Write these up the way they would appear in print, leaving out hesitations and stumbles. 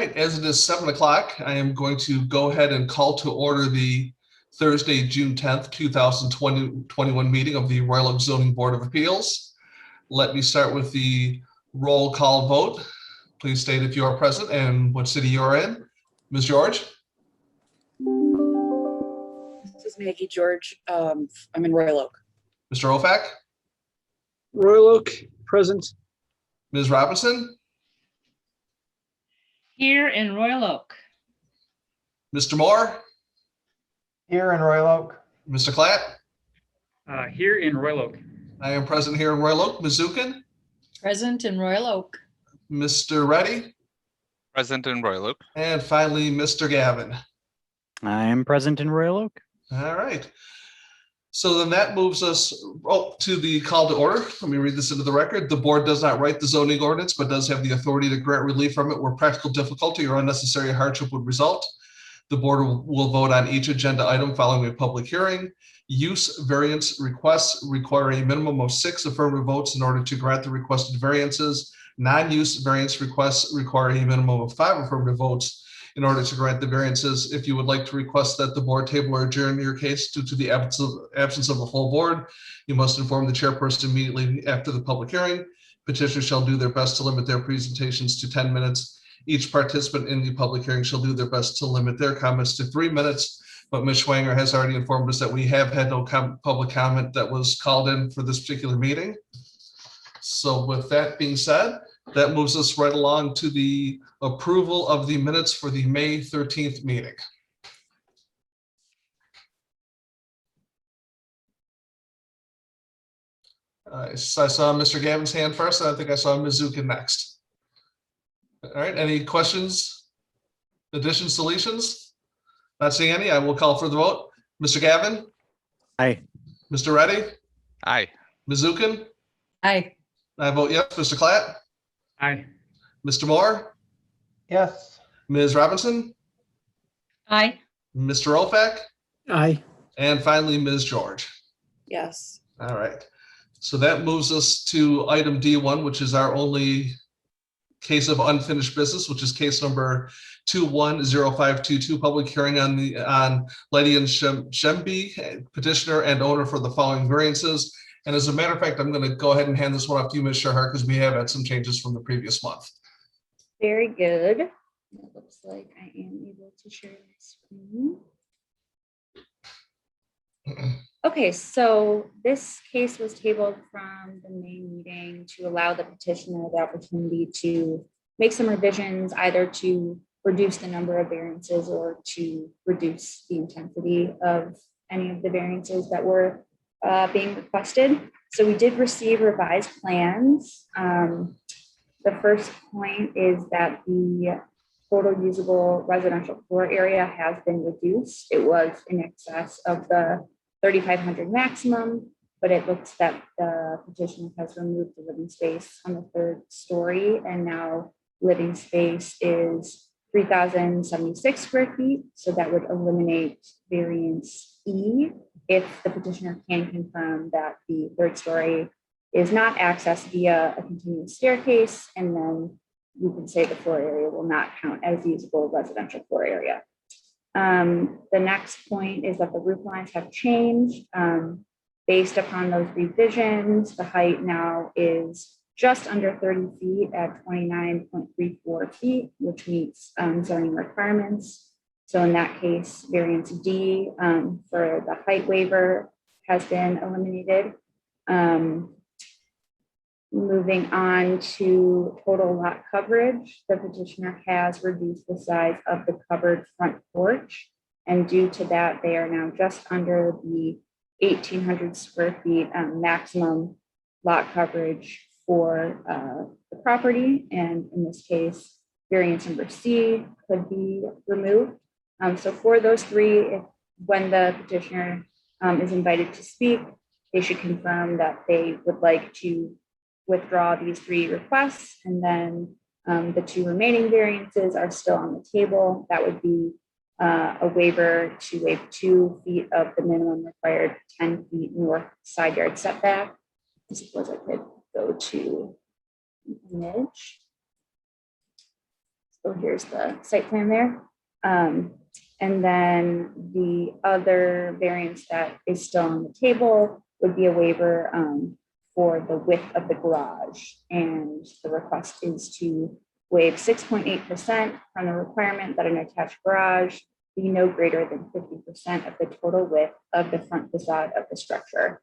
right, as it is 7 o'clock, I am going to go ahead and call to order the Thursday, June 10th, 2021 meeting of the Royal Oak Zoning Board of Appeals. Let me start with the roll call vote. Please state if you are present and what city you are in. Ms. George? This is Maggie George. I'm in Royal Oak. Mr. Ofac? Royal Oak, present. Ms. Robinson? Here in Royal Oak. Mr. Moore? Here in Royal Oak. Mr. Klatt? Here in Royal Oak. I am present here in Royal Oak. Ms. Zukin? Present in Royal Oak. Mr. Reddy? Present in Royal Oak. And finally, Mr. Gavin. I am present in Royal Oak. All right. So then that moves us to the call to order. Let me read this into the record. The board does not write the zoning ordinance, but does have the authority to grant relief from it where practical difficulty or unnecessary hardship would result. The board will vote on each agenda item following a public hearing. Use variance requests require a minimum of 6 affirmative votes in order to grant the requested variances. Non-use variance requests require a minimum of 5 affirmative votes in order to grant the variances. If you would like to request that the board table or adjourn your case due to the absence of a full board, you must inform the chairperson immediately after the public hearing. Petitioners shall do their best to limit their presentations to 10 minutes. Each participant in the public hearing shall do their best to limit their comments to 3 minutes. But Ms. Schwanger has already informed us that we have had no public comment that was called in for this particular meeting. So with that being said, that moves us right along to the approval of the minutes for the May 13th meeting. So I saw Mr. Gavin's hand first, and I think I saw Ms. Zukin next. All right, any questions, additions, deletions? Not seeing any, I will call for the vote. Mr. Gavin? Aye. Mr. Reddy? Aye. Ms. Zukin? Aye. I vote yes. Mr. Klatt? Aye. Mr. Moore? Yes. Ms. Robinson? Aye. Mr. Ofac? Aye. And finally, Ms. George. Yes. All right. So that moves us to item D1, which is our only case of unfinished business, which is case number 210522, public hearing on Lydian Shemby, petitioner and owner for the following variances. And as a matter of fact, I'm going to go ahead and hand this one off to you, Ms. Shahar, because we have had some changes from the previous month. Very good. It looks like I am able to share my screen. Okay, so this case was tabled from the May meeting to allow the petitioner the opportunity to make some revisions, either to reduce the number of variances or to reduce the intensity of any of the variances that were being requested. So we did receive revised plans. The first point is that the total usable residential floor area has been reduced. It was in excess of the 3,500 maximum, but it looks that the petitioner has removed the living space on the 3rd story, and now living space is 3,076 square feet. So that would eliminate variance E if the petitioner can confirm that the 3rd story is not accessed via a continuous staircase, and then you can say the floor area will not count as usable residential floor area. The next point is that the roof lines have changed. Based upon those revisions, the height now is just under 30 feet at 29.34 feet, which meets zoning requirements. So in that case, variance D for the height waiver has been eliminated. Moving on to total lot coverage, the petitioner has reduced the size of the covered front porch, and due to that, they are now just under the 1,800 square feet maximum lot coverage for the property. And in this case, variance number C could be removed. So for those three, when the petitioner is invited to speak, they should confirm that they would like to withdraw these 3 requests, and then the 2 remaining variances are still on the table. That would be a waiver to waive 2 feet of the minimum required 10 feet north side yard setback. I suppose I could go to image. So here's the site plan there. And then the other variance that is still on the table would be a waiver for the width of the garage. And the request is to waive 6.8% from the requirement that an attached garage be no greater than 50% of the total width of the front facade of the structure.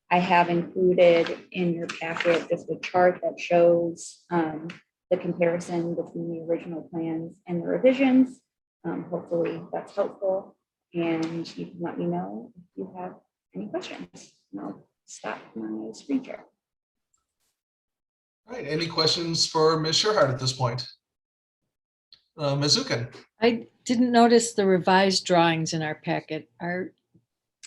I have included in your packet just a chart that shows the comparison between the original plans and the revisions. Hopefully that's helpful, and you can let me know if you have any questions. And I'll stop my screen share. All right, any questions for Ms. Sherhart at this point? Ms. Zukin? I didn't notice the revised drawings in our packet.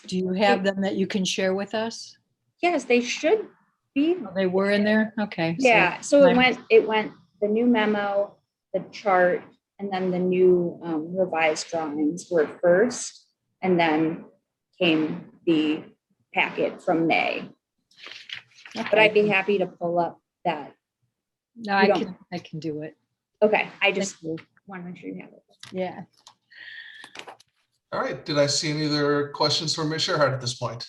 Do you have them that you can share with us? Yes, they should be. Oh, they were in there? Okay. so Yeah, so it I'm- went the new memo, the chart, and then the new revised drawings were first, and then came the packet from May. But I'd be happy to pull up that. No, you I don't- can do it. Okay, I just Thank you. want to make sure you have it. Yeah. All right, did I see any other questions for Ms. Sherhart at this point?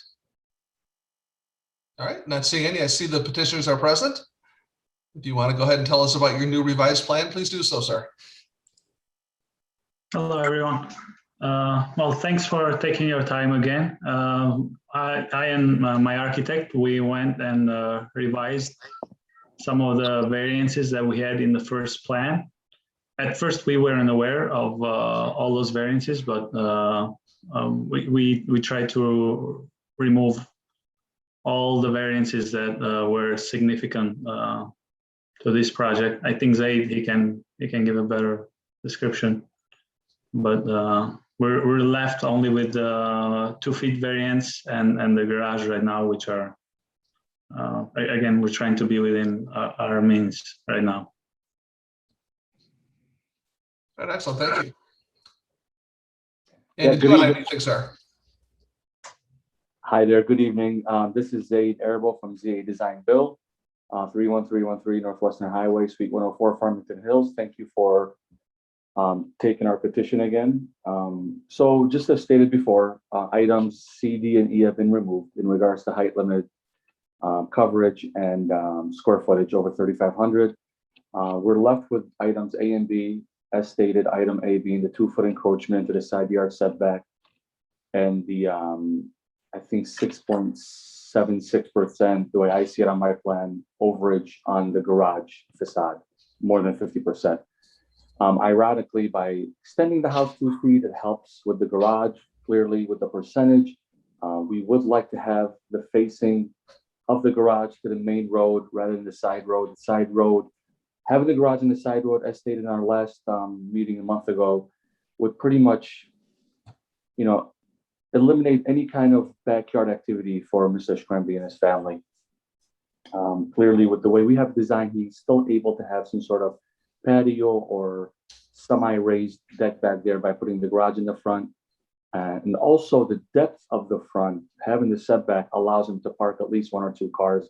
All right, not seeing any. I see the petitioners are present. If you want to go ahead and tell us about your new revised plan, please do so, sir. Hello, everyone. Well, thanks for taking your time again. I and my architect, we went and revised some of the variances that we had in the first plan. At first, we weren't aware of all those variances, but we tried to remove all the variances that were significant to this project. I think Zaid, he can give a better description. But we're left only with the 2 feet variance and the garage right now, which are, again, we're trying to be within our means right now. All right, excellent, thank you. Yeah, And did good you want evening. anything, sir? Hi there, good evening. This is Zaid Arable from ZA Design Build, 31313 Northwestern Highway, Suite 104, Farmington Hills. Thank you for taking our petition again. So just as stated before, items C, D, and E have been removed in regards to height limit, coverage, and square footage over 3,500. We're left with items A and B, as stated, item A being the 2-foot encroachment to the side yard setback and the, I think 6.76%, the way I see it on my plan, overage on the garage facade, more than 50%. Ironically, by extending the house 2 feet, it helps with the garage, clearly with the percentage. We would like to have the facing of the garage to the main road rather than the side road. The side road, having the garage in the side road, as stated in our last meeting a month ago, would pretty much, eliminate any kind of backyard activity for Mr. Scramby and his family. Clearly, with the way we have designed, he's still able to have some sort of patio or semi-raised deck back there by putting the garage in the front. And also the depth of the front, having the setback allows him to park at least 1 or 2 cars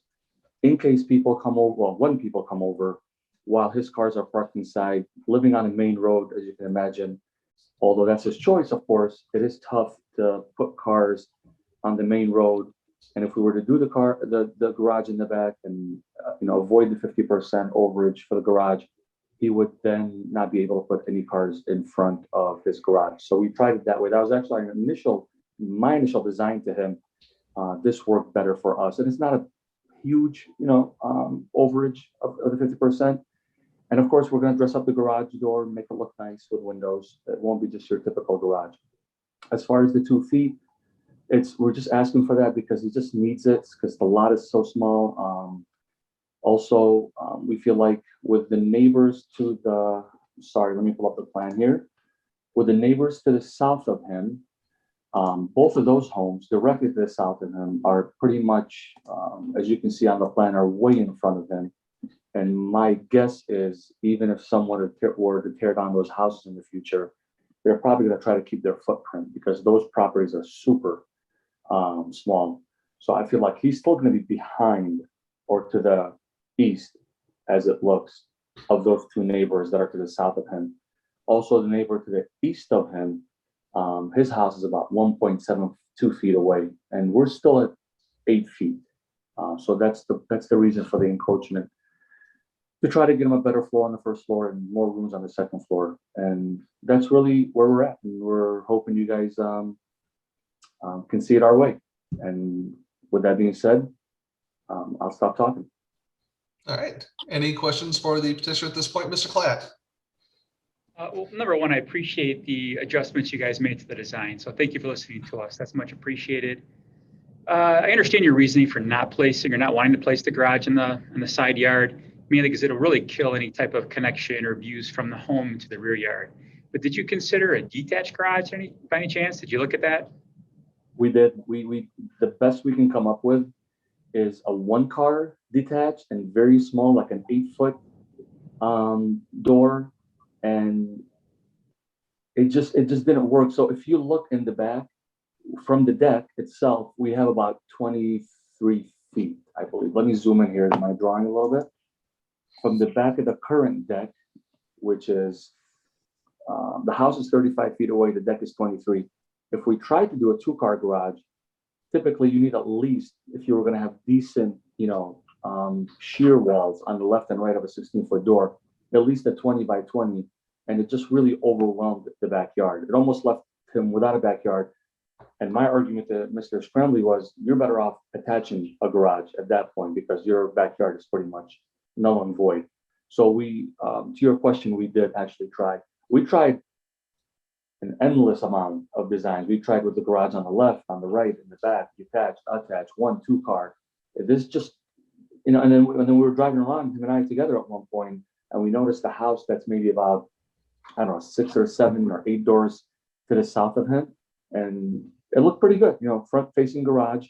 in case people come over, well, when people come over, while his cars are parked inside, living on a main road, as you can imagine. Although that's his choice, of course, it is tough to put cars on the main road. And if we were to do the garage in the back and avoid the 50% overage for the garage, he would then not be able to put any cars in front of his garage. So we tried it that way. That was actually my initial design to him. This worked better for us, and it's not a huge, overage of the 50%. And of course, we're going to dress up the garage door, make it look nice with windows. It won't be just your typical garage. As far as the 2 feet, we're just asking for that because he just needs it because the lot is so small. Also, we feel like with the neighbors to the, sorry, let me pull up the plan here. With the neighbors to the south of him, both of those homes directly to the south of him are pretty much, as you can see on the plan, are way in front of him. And my guess is even if someone were to tear down those houses in the future, they're probably going to try to keep their footprint because those properties are super small. So I feel like he's still going to be behind or to the east as it looks. of those two neighbors that are to the south of him. Also, the neighbor to the east of him, his house is about 1.72 feet away, and we're still at 8 feet. So that's the reason for the encroachment, to try to get him a better floor on the first floor and more rooms on the second floor. And that's really where we're at. And we're hoping you guys can see it our way. And with that being said, I'll stop talking. All right. Any questions for the petitioner at this point, Mr. Klatt? Well, number one, I appreciate the adjustments you guys made to the design. So thank you for listening to us. That's much appreciated. I understand your reasoning for not placing or not wanting to place the garage in the side yard, mainly because it'll really kill any type of connection or views from the home to the rear yard. But did you consider a detached garage by any chance? Did you look at that? We did. We the best we can come up with is a 1-car detached and very small, like an 8-foot door, and it just didn't work. So if you look in the back from the deck itself, we have about 23 feet, I believe. Let me zoom in here to my drawing a little bit. From the back of the current deck, which is the house is 35 feet away, the deck is 23. If we tried to do a 2-car garage, typically you need at least, if you were going to have decent, shear walls on the left and right of a 16-foot door, at least a 20 by 20, and it just really overwhelmed the backyard. It almost left him without a backyard. And my argument to Mr. Scrambley was, you're better off attaching a garage at that point because your backyard is pretty much null and void. So we, to your question, we did actually try. We tried an endless amount of designs. We tried with the garage on the left, on the right, in the back, detached, attached, 1, 2-car. This just, and then we were driving around, him and I together at one point, and we noticed a house that's maybe about, I don't know, 6 or 7 or 8 doors to the south of him. And it looked pretty good, front facing garage.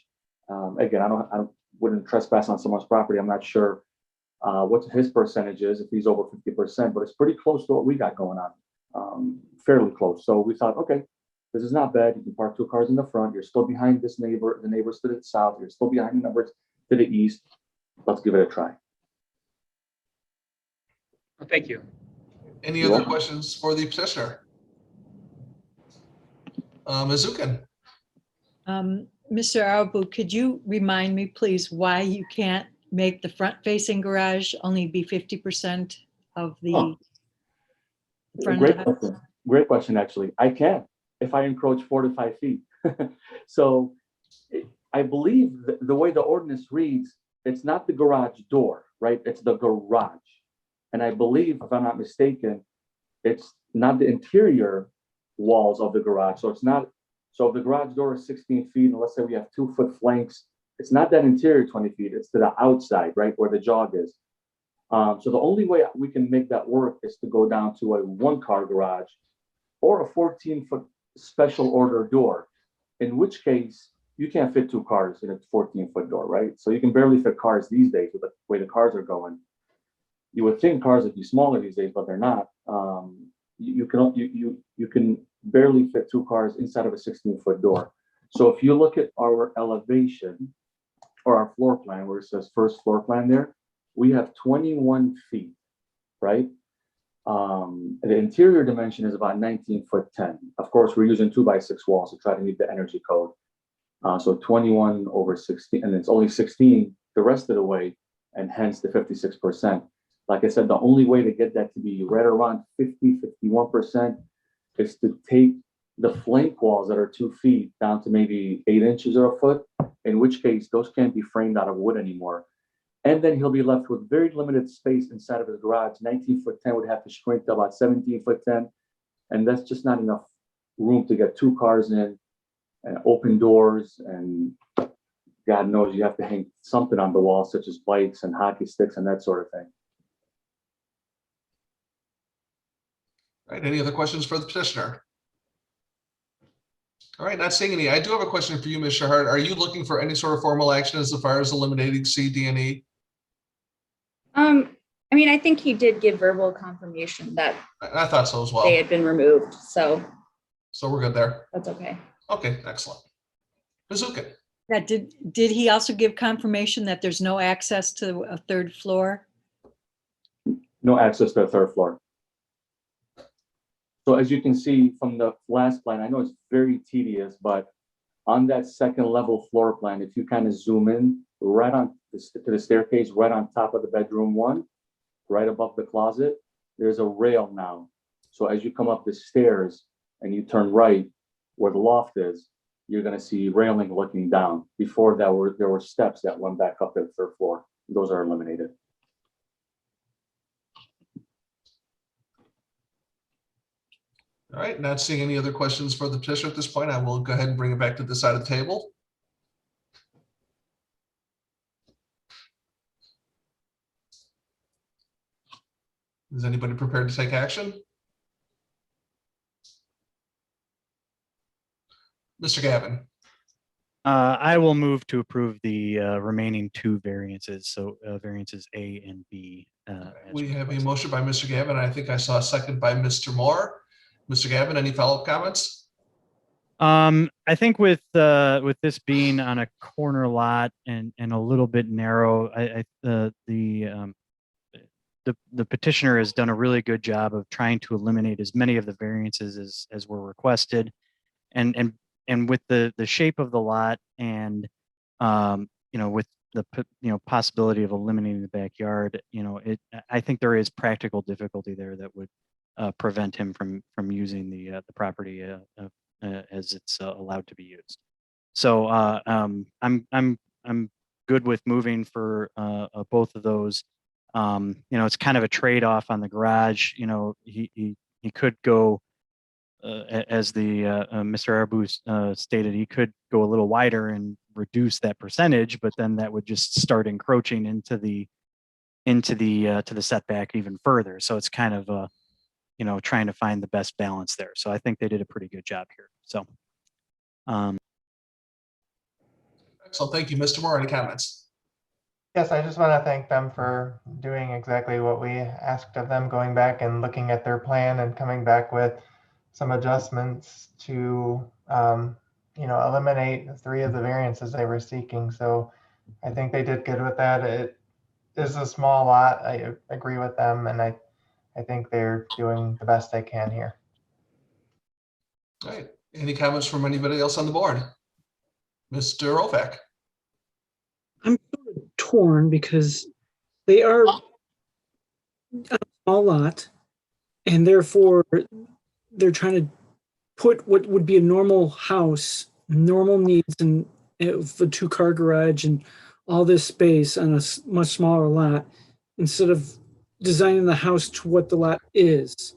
Again, I wouldn't trespass on someone's property. I'm not sure what his percentage is, if he's over 50%, but it's pretty close to what we got going on, fairly close. So we thought, okay, this is not bad. You can park 2 cars in the front. You're still behind this neighbor, the neighbors to the south. You're still behind the neighbors to the east. Let's give it a try. Well, thank you. Any You're other welcome. questions for the petitioner? Ms. Zukin? Mr. Arabu, could you remind me, please, why you can't make the front-facing garage only be 50% of the Oh, front Great of the house? question. Great question, actually. I can, if I encroach 4 to 5 feet. So I believe the way the ordinance reads, it's not the garage door, right? It's the garage. And I believe, if I'm not mistaken, it's not the interior walls of the garage. So it's not, so if the garage door is 16 feet, and let's say we have 2-foot flanks, it's not that interior 20 feet, it's to the outside, right, where the jog is. So the only way we can make that work is to go down to a 1-car garage or a 14-foot special order door, in which case you can't fit 2 cars in a 14-foot door, right? So you can barely fit cars these days with the way the cars are going. You would think cars would be smaller these days, but they're not. You can barely fit 2 cars inside of a 16-foot door. So if you look at our elevation or our floor plan, where it says first floor plan there, we have 21 feet, right? The interior dimension is about 19'10". Of course, we're using 2x6 walls to try to meet the energy code. So 21 over 16, and it's only 16 the rest of the way, and hence the 56%. Like I said, the only way to get that to be right around 50, 51% is to take the flank walls that are 2 feet down to maybe 8 inches or a foot, in which case those can't be framed out of wood anymore. And then he'll be left with very limited space inside of his garage. 19'10" would have to shrink to about 17'10", and that's just not enough room to get 2 cars in and open doors, and God knows you have to hang something on the wall, such as bikes and hockey sticks and that sort of thing. All right, any other questions for the petitioner? All right, not seeing any. I do have a question for you, Ms. Shahart. Are you looking for any sort of formal action as far as eliminating C, D, and E? I mean, I think he did give verbal confirmation that I thought so as well. they had been removed, so So we're good there. that's okay. Okay, excellent. Ms. Zukin? That did he also give confirmation that there's no access to a 3rd floor? no access to the third floor. So as you can see from the last plan, I know it's very tedious, but on that second level floor plan, if you kind of zoom in right on to the staircase, right on top of the bedroom one, right above the closet, there's a rail now. So as you come up the stairs and you turn right where the loft is, you're gonna see railing looking down. Before that, there were steps that went back up to the third floor. Those are eliminated. All right, not seeing any other questions for the petitioner at this point, I will go ahead and bring it back to this side of the table. Is anybody prepared to take action? Mr. Gavin, I will move to approve the remaining two variances, so variances A and B. we have a motion by Mr. Gavin. I think I saw a second by Mr. Moore. Mr. Gavin, any follow-up comments? I think with this being on a corner lot and a little bit narrow, the petitioner has done a really good job of trying to eliminate as many of the variances as were requested, and with the shape of the lot and with the possibility of eliminating the backyard, I think there is practical difficulty there that would prevent him from using the property as it's allowed to be used. So I'm good with moving for both of those. It's kind of a trade-off on the garage. He could go as the Mr. Arbu stated, he could go a little wider and reduce that percentage, but then that would just start encroaching into the to the setback even further. So it's kind of trying to find the best balance there. So I think they did a pretty good job here. So Excellent, thank you. Mr. Moore, any comments? Yes, I just want to thank them for doing exactly what we asked of them, going back and looking at their plan and coming back with some adjustments to, eliminate 3 of the variances they were seeking. So I think they did good with that. It is a small lot. I agree with them, and I think they're doing the best they can here. All right, any comments from anybody else on the board? Mr. Ovak. I'm sort of torn because they are a small lot, and therefore they're trying to put what would be a normal house, normal needs, and the 2-car garage and all this space on a much smaller lot, instead of designing the house to what the lot is.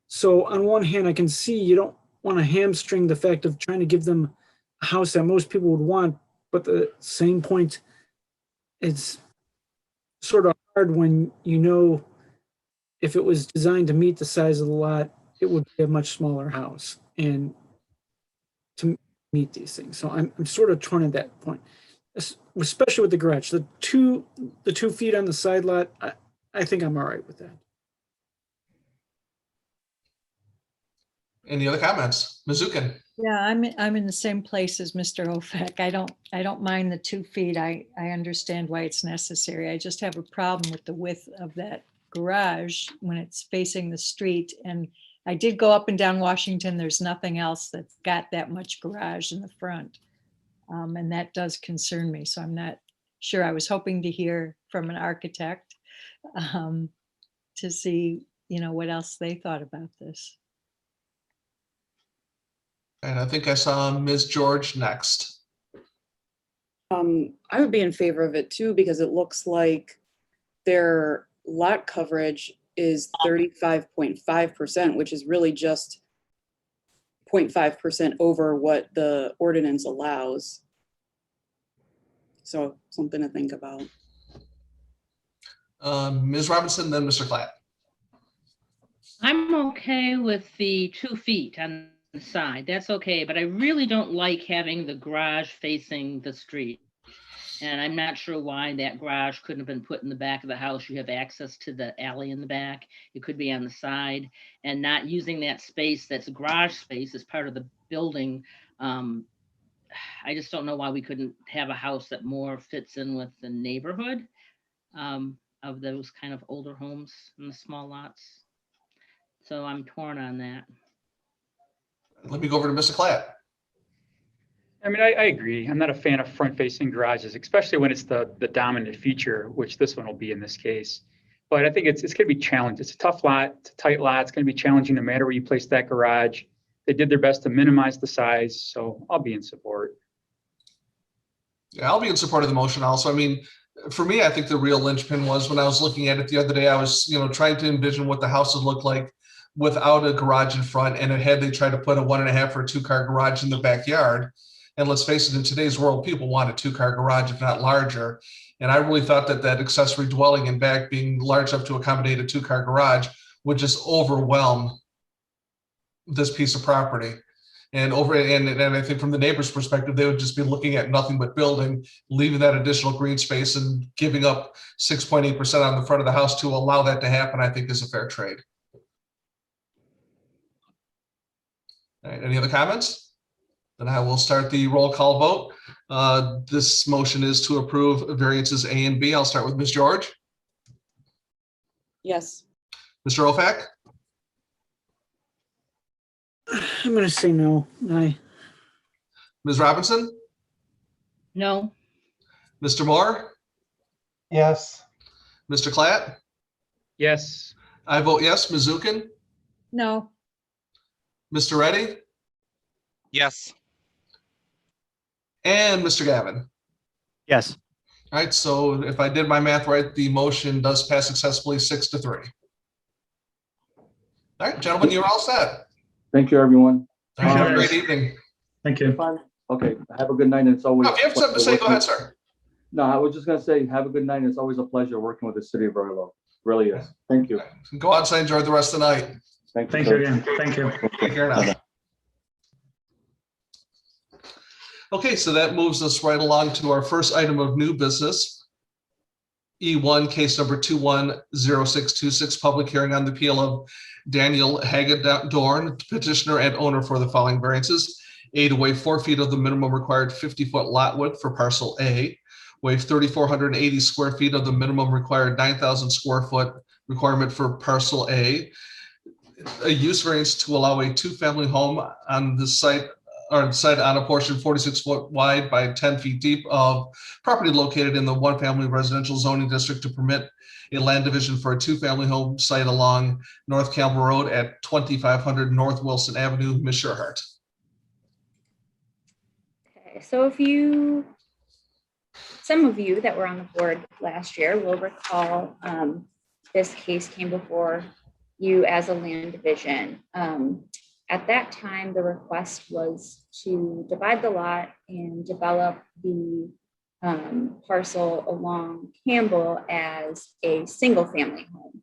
So on one hand, I can see you don't want to hamstring the fact of trying to give them a house that most people would want, but at the same point, it's sort of hard when if it was designed to meet the size of the lot, it would be a much smaller house and to meet these things. So I'm sort of torn at that point, especially with the garage. The 2 feet on the side lot, I think I'm all right with that. Any other comments? Ms. Zukin? Yeah, I'm in the same place as Mr. Ofek. I don't mind the 2 feet. I understand why it's necessary. I just have a problem with the width of that garage when it's facing the street. And I did go up and down Washington. There's nothing else that's got that much garage in the front. And that does concern me. So I'm not sure. I was hoping to hear from an architect to see, what else they thought about this. And I think I saw Ms. George next. I would be in favor of it too, because it looks like their lot coverage is 35.5%, which is really just 0.5% over what the ordinance allows. So something to think about. Ms. Robinson, then Mr. Klatt. I'm okay with the 2 feet on the side. That's okay, but I really don't like having the garage facing the street. And I'm not sure why that garage couldn't have been put in the back of the house. You have access to the alley in the back. It could be on the side, and not using that space that's garage space as part of the building. I just don't know why we couldn't have a house that more fits in with the neighborhood. of those kind of older homes in the small lots. So I'm torn on that. Let me go over to Mr. Clapp. I mean, I agree. I'm not a fan of front-facing garages, especially when it's the dominant feature, which this one will be in this case. But I think it's going to be challenging. It's a tough lot, it's a tight lot. It's going to be challenging no matter where you place that garage. They did their best to minimize the size, so I'll be in support. Yeah, I'll be in support of the motion also. I mean, for me, I think the real linchpin was when I was looking at it the other day, I was, trying to envision what the house would look like without a garage in front, and had they tried to put a 1.5 or 2-car garage in the backyard. And let's face it, in today's world, people want a 2-car garage, if not larger. And I really thought that accessory dwelling in back being large enough to accommodate a 2-car garage would just overwhelm this piece of property. And I think from the neighbor's perspective, they would just be looking at nothing but building, leaving that additional green space and giving up 6.8% on the front of the house to allow that to happen, I think is a fair trade. All right, any other comments? Then I will start the roll call vote. This motion is to approve variances A and B. I'll start with Ms. George. Yes. Mr. Ofac, I'm going to say no. Aye. Ms. Robinson, No, Mr. Moore, Yes. Mr. Klatt. Yes, I vote yes. Ms. Zukin, No, Mr. Reddy, Yes. and Mr. Gavin. Yes. All right, so if I did my math right, the motion does pass successfully 6-3. All right, gentlemen, you're all set. Thank you, everyone. All right, have a Thank great you. evening. Thank you. Okay, have a good night. And it's always. No, if you have something to say, go ahead, sir. No, I was just gonna say, have a good night. It's always a pleasure working with the city of Royal Oak. Really is. Thank you. Go outside, enjoy the rest of the night. Thank you. Thank sir. you again. Thank you. Take care now. Okay, so that moves us right along to our first item of new business. E1, case number 210626, public hearing on the appeal of Daniel Hagedorn, petitioner and owner for the following variances. A, to waive 4 feet of the minimum required 50-foot lot width for parcel A, waive 3,480 square feet of the minimum required 9,000 square foot requirement for parcel A, a use variance to allow a 2-family home on the site on a portion 46 foot wide by 10 feet deep of property located in the 1-family residential zoning district to permit a land division for a 2-family home site along North Campbell Road at 2500 North Wilson Avenue, Ms. Sherhart. Okay, so some of you that were on the board last year will recall this case came before you as a land division. At that time, the request was to divide the lot and develop the parcel along Campbell as a single-family home.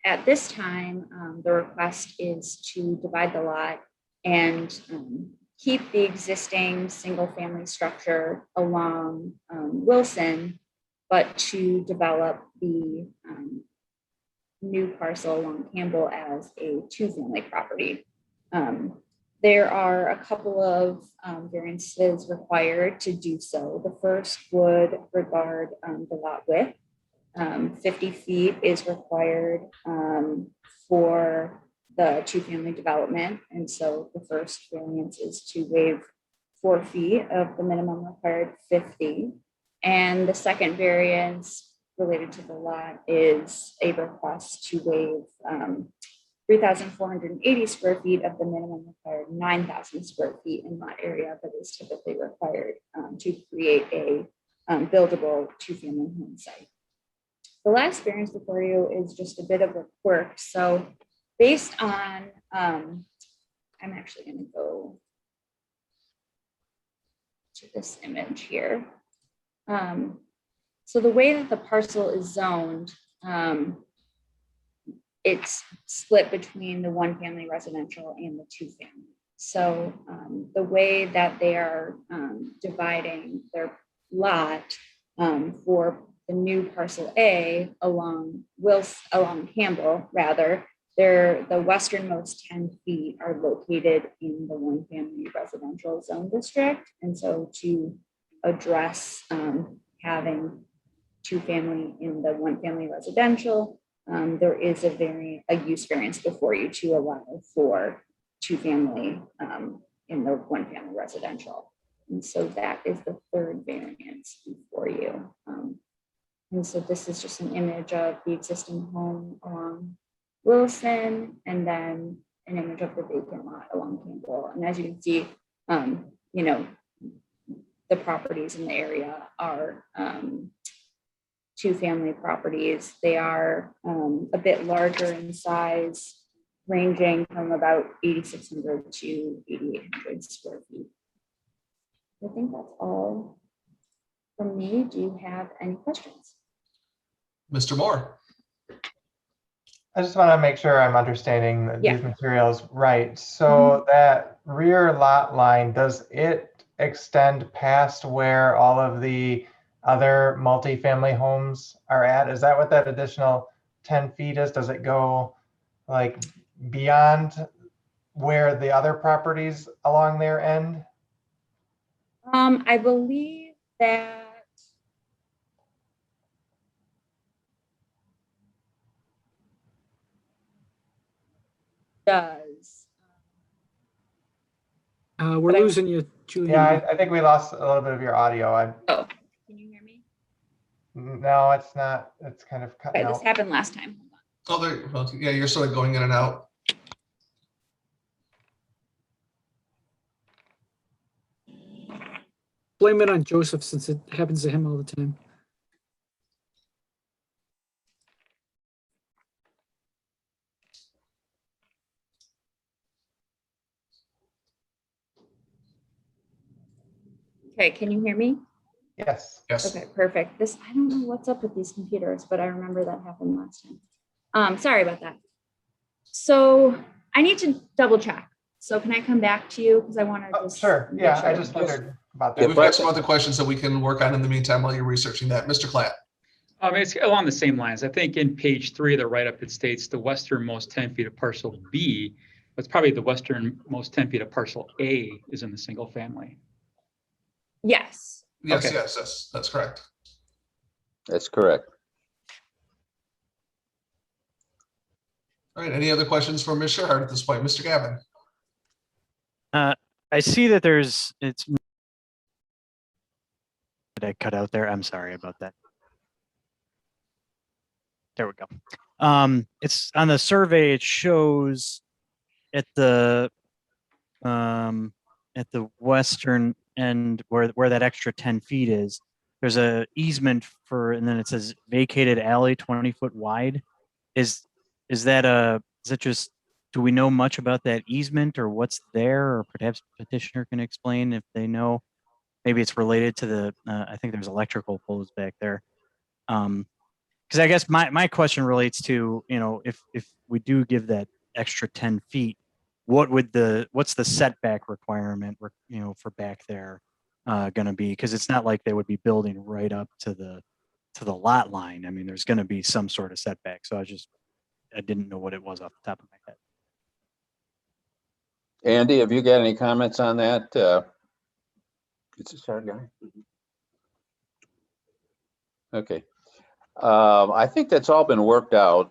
At this time, the request is to divide the lot and keep the existing single-family structure along Wilson, but to develop the new parcel along Campbell as a 2-family property. There are a couple of variances required to do so. The first would regard the lot width. 50 feet is required for the 2-family development. And so the first variance is to waive 4 feet of the minimum required 50. And the second variance related to the lot is a request to waive 3,480 square feet of the minimum required 9,000 square feet in lot area that is typically required to create a buildable 2-family home site. The last variance before you is just a bit of a quirk. So based on, I'm actually going to go to this image here. So the way that the parcel is zoned, it's split between the 1-family residential and the 2-family. So the way that they are dividing their lot for the new parcel A along Campbell, rather, the westernmost 10 feet are located in the 1-family residential zone district. And so to address having two-family in the one-family residential, there is a use variance before you to allow for two-family in the one-family residential. And so that is the third variance before you. And so this is just an image of the existing home along Wilson, and then an image of the vacant lot along Campbell. And as you can see, you know, the properties in the area are two-family properties. They are a bit larger in size, ranging from about 8,600 to 8,800 square feet. I think that's all from me. Do you have any questions? Mr. Moore. I just want to make sure I'm understanding Yeah. these materials right. So that rear lot line, does it extend past where all of the other multifamily homes are at? Is that what that additional 10 feet is? Does it go like beyond where the other properties along there end? I believe that does. We're But I- losing you, Julian. Yeah, I think we lost a little bit of your audio. Oh, can you hear me? No, it's not. It's kind of cutting Okay, this out. happened last time. Oh, there, well, yeah, you're sort of going in and out. Blame it on Joseph since it happens to him all the time. Okay, can you hear me? Yes. Yes. Okay, perfect. I don't know what's up with these computers, but I remember that happened last time. Sorry about that. So I need to double check. So can I come back to you? Because I want to just. Sure. make Yeah, I sure. just wondered about Yeah, that. we've got some other questions that we can work on in the meantime while you're researching that. Mr. Klatt. It's along the same lines. I think in page 3 of the write-up, it states the westernmost 10 feet of parcel B, but it's probably the westernmost 10 feet of parcel A is in the single family. Yes. Yes, Okay. yes, that's correct. That's correct. All right, any other questions for Ms. Sherhart at this point? Mr. Gavin? I see that did I cut out there? I'm sorry about that. There we go. It's on the survey, it shows at the western end where that extra 10 feet is, there's a easement for, and then it says vacated alley 20 foot wide. Is that just, do we know much about that easement or what's there, or perhaps petitioner can explain if they know? Maybe it's related to the, I think there's electrical poles back there. Because I guess my question relates to, you know, if we do give that extra 10 feet, what's the setback requirement, you know, for back there going to be? Because it's not like they would be building right up to the lot line. I mean, there's going to be some sort of setback. So I didn't know what it was off the top of my head. Andy, have you got any comments on that? It's a start guy. Okay. I think that's all been worked out.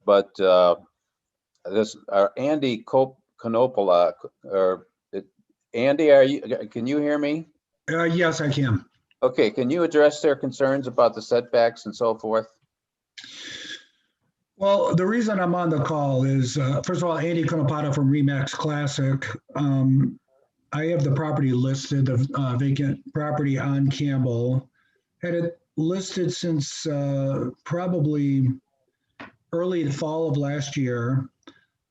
But this Andy Konopola, or Andy, can you hear me? Yes, I can. Okay, can you address their concerns about the setbacks and so forth? Well, the reason I'm on the call is, first of all, Andy Konopata from Remax Classic. I have the property listed, the vacant property on Campbell. Had it listed since probably early fall of last year.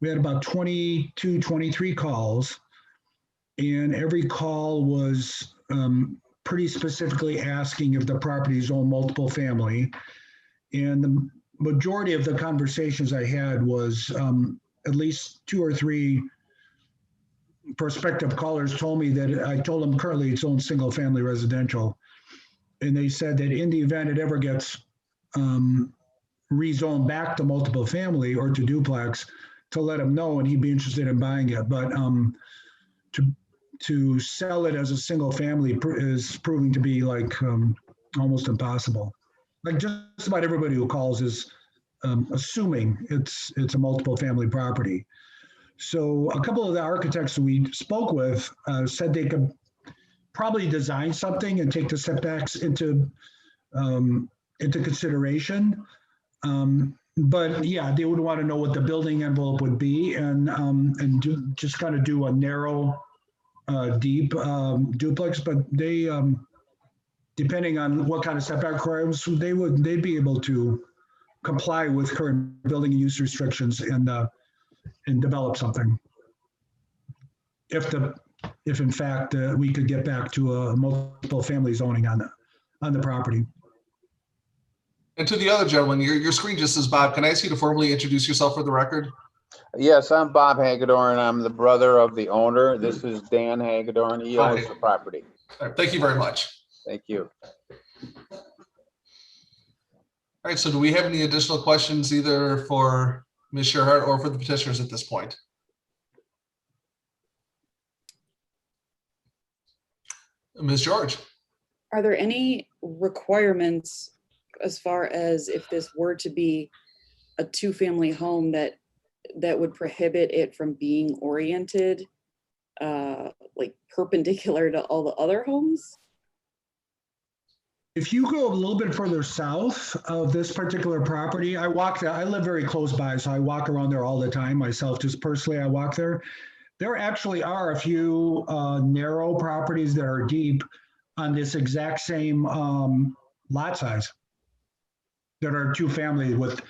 We had about 22, 23 calls, and every call was pretty specifically asking if the properties own multiple family. And the majority of the conversations I had was at least 2 or 3 prospective callers told me that I told them currently it's owned single family residential. And they said that in the event it ever gets rezoned back to multiple family or to duplex, to let him know and he'd be interested in buying it. But to sell it as a single family is proving to be like almost impossible. Like just about everybody who calls is assuming it's a multiple family property. So a couple of the architects we spoke with said they could probably design something and take the setbacks into consideration. But yeah, they would want to know what the building envelope would be and just kind of do a narrow, deep duplex. But they, depending on what kind of setback requirements, they'd be able to comply with current building and use restrictions and develop something. If in fact we could get back to a multiple family zoning on the property. And to the other gentleman, your screen just says Bob. Can I ask you to formally introduce yourself for the record? Yes, I'm Bob Hagedorn. I'm the brother of the owner. This is Dan Hagedorn. He owns the property. All right, thank you very much. Thank you. All right, so do we have any additional questions either for Ms. Sherhart or for the petitioners at this point? Ms. George? Are there any requirements as far as if this were to be a two-family home that would prohibit it from being oriented like perpendicular to all the other homes? If you go a little bit further south of this particular property, I live very close by, so I walk around there all the time myself. Just personally, I walk there. There actually are a few narrow properties that are deep on this exact same lot size that are two family with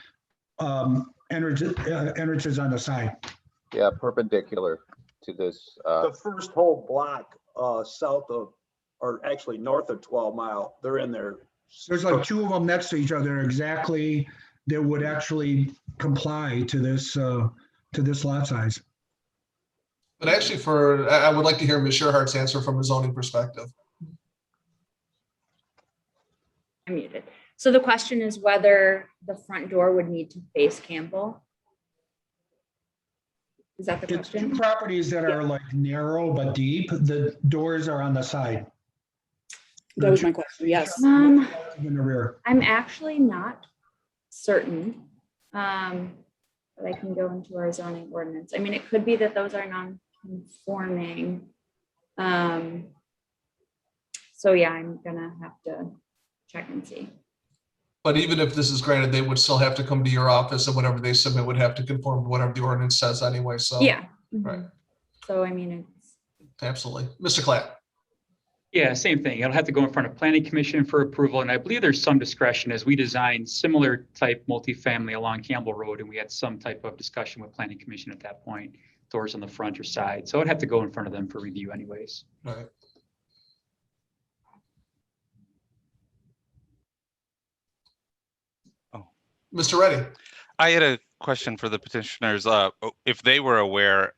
entrances on the side. Yeah, perpendicular to this. The first whole block south of, or actually north of 12 Mile, they're in there. There's like two of them next to each other exactly that would actually comply to this lot size. But actually I would like to hear Ms. Sherhart's answer from a zoning perspective. I'm muted. So the question is whether the front door would need to face Campbell. Is that the It's question? two properties that are like narrow but deep. The doors are on the side. That was my question, yes. In the rear. I'm actually not certain. But I can go into our zoning ordinance. I mean, it could be that those are non-conforming. So yeah, I'm gonna have to check and see. But even if this is granted, they would still have to come to your office, and whatever they submit would have to conform to whatever the ordinance says anyway, so. Yeah. Right. So I mean, it's. Absolutely. Mr. Klatt? Yeah, same thing. It'll have to go in front of Planning Commission for approval, and I believe there's some discretion as we designed similar type multifamily along Campbell Road, and we had some type of discussion with Planning Commission at that point, doors on the front or side. So I'd have to go in front of them for review anyways. All right. Mr. Reddy? I had a question for the petitioners. If they were aware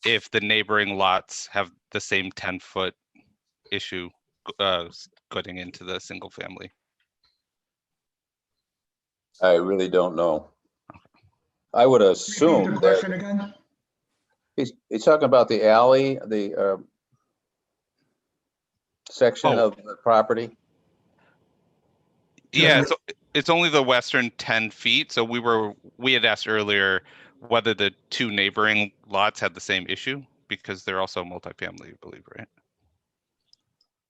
if the neighboring lots have the same 10-foot issue getting into the single family. I really don't know. I would assume Repeat the question again? he's talking about the alley, the section of the property. Yeah, so it's only the western 10 feet. So we had asked earlier whether the two neighboring lots had the same issue because they're also multifamily, I believe, right?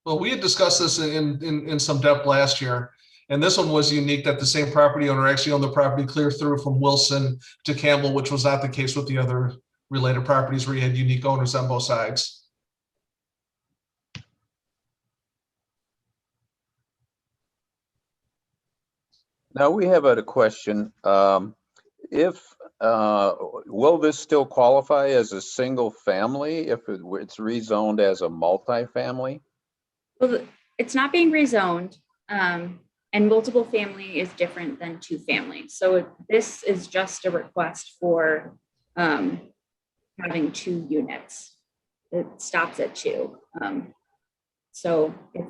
Well, we had discussed this in some depth last year, and this one was unique that the same property owner actually owned the property clear through from Wilson to Campbell, which was not the case with the other related properties where you had unique owners on both sides. Now we have a question. Will this still qualify as a single family if it's rezoned as a multifamily? Well, it's not being rezoned, and multiple family is different than two family. So this is just a request for having 2 units. It stops at 2. So if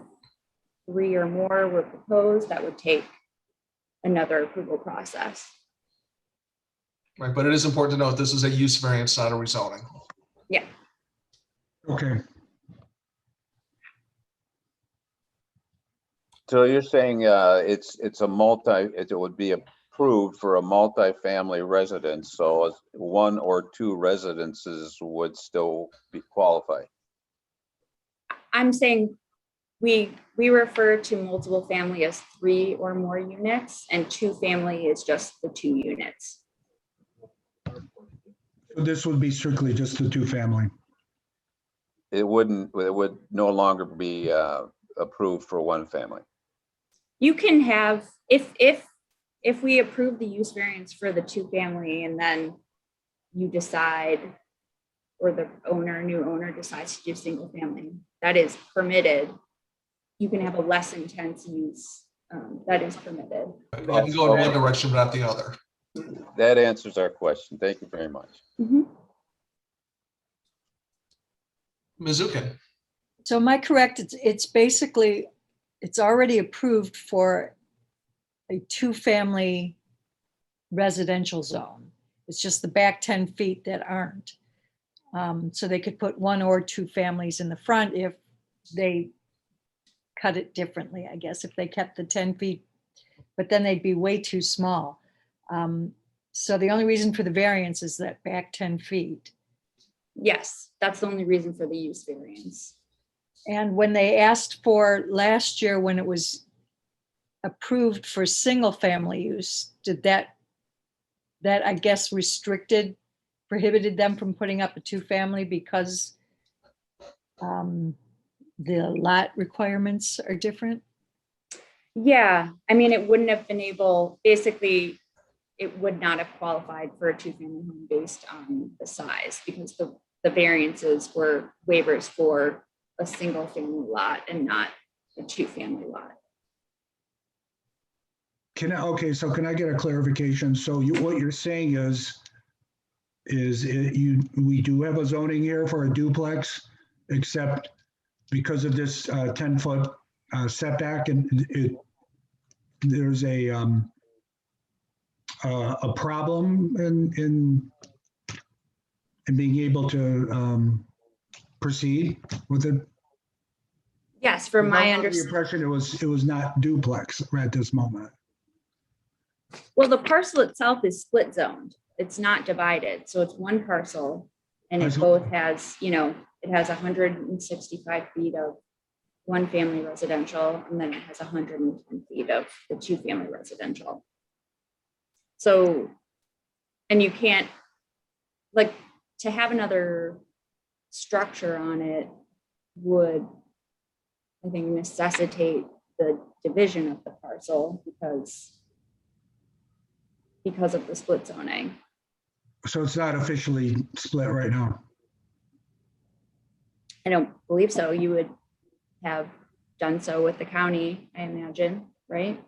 3 or more were proposed, that would take another approval process. Right, but it is important to note this is a use variance, not a rezoning. Yeah. Okay. So you're saying it would be approved for a multifamily residence, so one or two residences would still be qualified. I'm saying we refer to multiple family as 3 or more units, and 2 family is just the 2 units. So this would be strictly just the two family. It would no longer be approved for one family. You can have, if we approve the use variance for the 2 family and then you decide, or the new owner decides to do single family, that is permitted. You can have a less intense use that is permitted. It can go in one direction, but not the other. That answers our question. Thank you very much. Mhm. Ms. Zukin. So am I correct? It's basically, it's already approved for a 2-family residential zone. It's just the back 10 feet that aren't. So they could put 1 or 2 families in the front if they cut it differently, I guess, if they kept the 10 feet, but then they'd be way too small. So the only reason for the variance is that back 10 feet. Yes, that's the only reason for the use variance. And when they asked for last year, when it was approved for single family use, did that I guess prohibited them from putting up a 2-family because the lot requirements are different? Yeah, I mean, it wouldn't have been able, basically, it would not have qualified for a 2-family home based on the size, because the variances were waivers for a single family lot and not a 2-family lot. So can I get a clarification? So what you're saying is we do have a zoning here for a duplex, except because of this 10-foot setback, and there's a problem in being able to proceed with it. Yes, from my The understanding. impression it was not duplex right at this moment. Well, the parcel itself is split zoned. It's not divided. So it's one parcel, and it both has, it has 165 feet of 1-family residential, and then it has 110 feet of the 2-family residential. So, and you can't, like, to have another structure on it would, I think, necessitate the division of the parcel because of the split zoning. So it's not officially split right now. I don't believe so. You would have done so with the county, I imagine, right?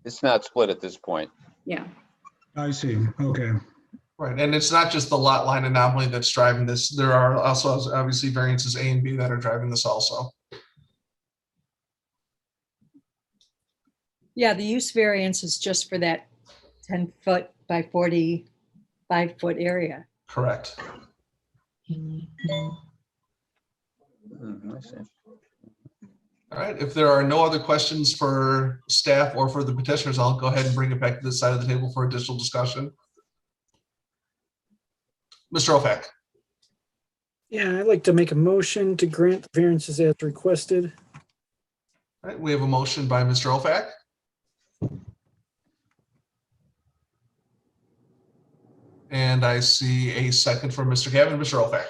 It's not split at this point. Yeah. I see. Okay. Right, and it's not just the lot line anomaly that's driving this. There are also obviously variances A and B that are driving this also. Yeah, the use variance is just for that 10-foot by 45-foot area. Correct. I see. All right, if there are no other questions for staff or for the petitioners, I'll go ahead and bring it back to this side of the table for additional discussion. Mr. Ophak. Yeah, I'd like to make a motion to grant the variances as requested. All right, we have a motion by Mr. Ophak. And I see a second from Mr. Gavin. Mr. Ophak.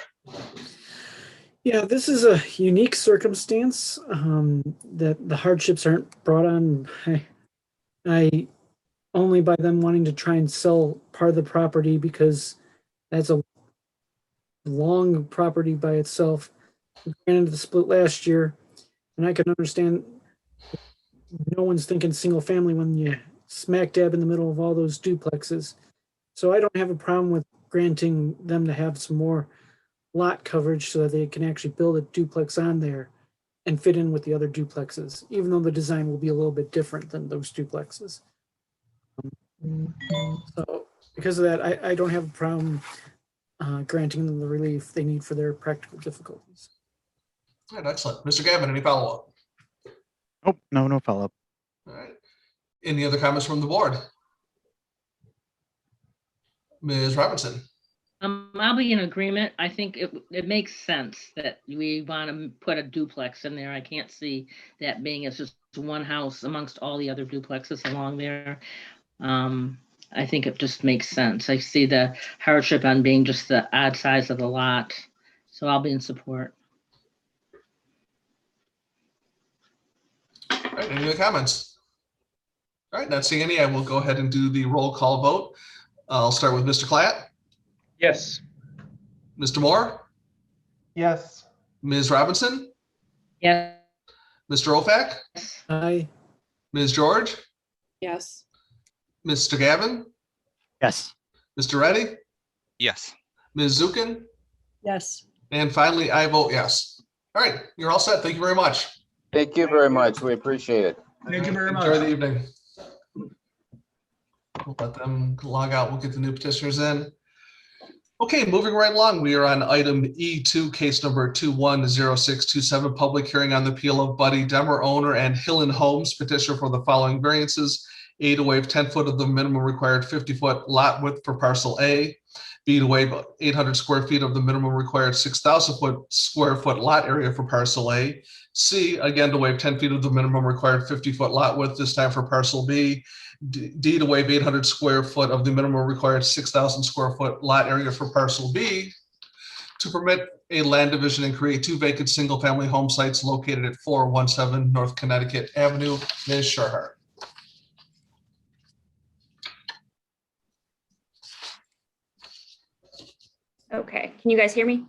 Yeah, this is a unique circumstance that the hardships aren't brought on. I only by them wanting to try and sell part of the property, because that's a long property by itself. We ran into the split last year, and I can understand no one's thinking single family when you smack dab in the middle of all those duplexes. So I don't have a problem with granting them to have some more lot coverage so that they can actually build a duplex on there and fit in with the other duplexes, even though the design will be a little bit different than those duplexes. So because of that, I don't have a problem granting them the relief they need for their practical difficulties. All right, excellent. Mr. Gavin, any follow-up? Oh, no follow-up. All right. Any other comments from the board? Ms. Robinson? I'll be in agreement. I think it makes sense that we want to put a duplex in there. I can't see that being as just one house amongst all the other duplexes along there. I think it just makes sense. I see the hardship on being just the odd size of the lot. So I'll be in support. All right, any other comments? All right, not seeing any, I will go ahead and do the roll call vote. I'll start with Mr. Klatt. Yes. Mr. Moore? Yes. Ms. Robinson? Yeah. Mr. Ofac? Aye. Ms. George? Yes. Mr. Gavin? Yes. Mr. Reddy? Yes. Ms. Zukin? Yes. And finally, I vote yes. All right, you're all set. Thank you very much. Thank you very much. We appreciate it. Thank you very much. Enjoy the evening. We'll let them log out. We'll get the new petitioners in. Okay, moving right along. We are on item E2, case number 210627, public hearing on the appeal of Buddy Demmer, owner, and Hillen Homes petitioner for the following variances. A, to waive 10 foot of the minimum required 50-foot lot width for parcel A. B, to waive 800 square feet of the minimum required 6,000 square foot lot area for parcel A. C, again, to waive 10 feet of the minimum required 50-foot lot width, this time for parcel B. D, to waive 800 square foot of the minimum required 6,000 square foot lot area for parcel B. To permit a land division and create 2 vacant single-family home sites located at 417 North Connecticut Avenue. Ms. Sherhart. Okay, can you guys hear me?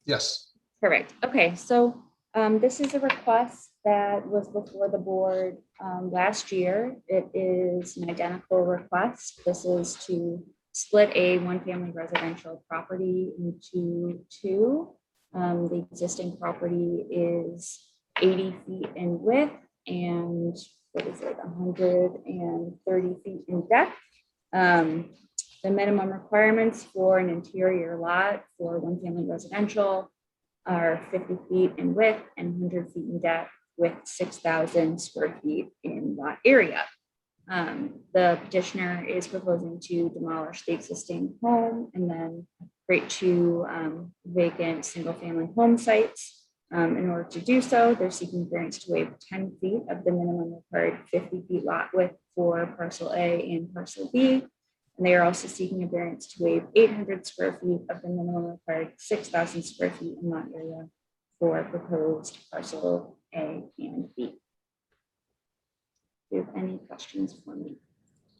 Yes. Perfect. Okay, so this is a request that was before the board last year. It is an identical request. This is to split a one-family residential property into 2. The existing property is 80 feet in width and 130 feet in depth. The minimum requirements for an interior lot for one-family residential are 50 feet in width and 100 feet in depth with 6,000 square feet in lot area. The petitioner is proposing to demolish the existing home and then create 2 vacant single-family home sites. In order to do so, they're seeking variance to waive 10 feet of the minimum required 50 feet lot width for parcel A and parcel B. And they are also seeking a variance to waive 800 square feet of the minimum required 6,000 square feet in lot area for proposed parcel A and B. Do you have any questions for me?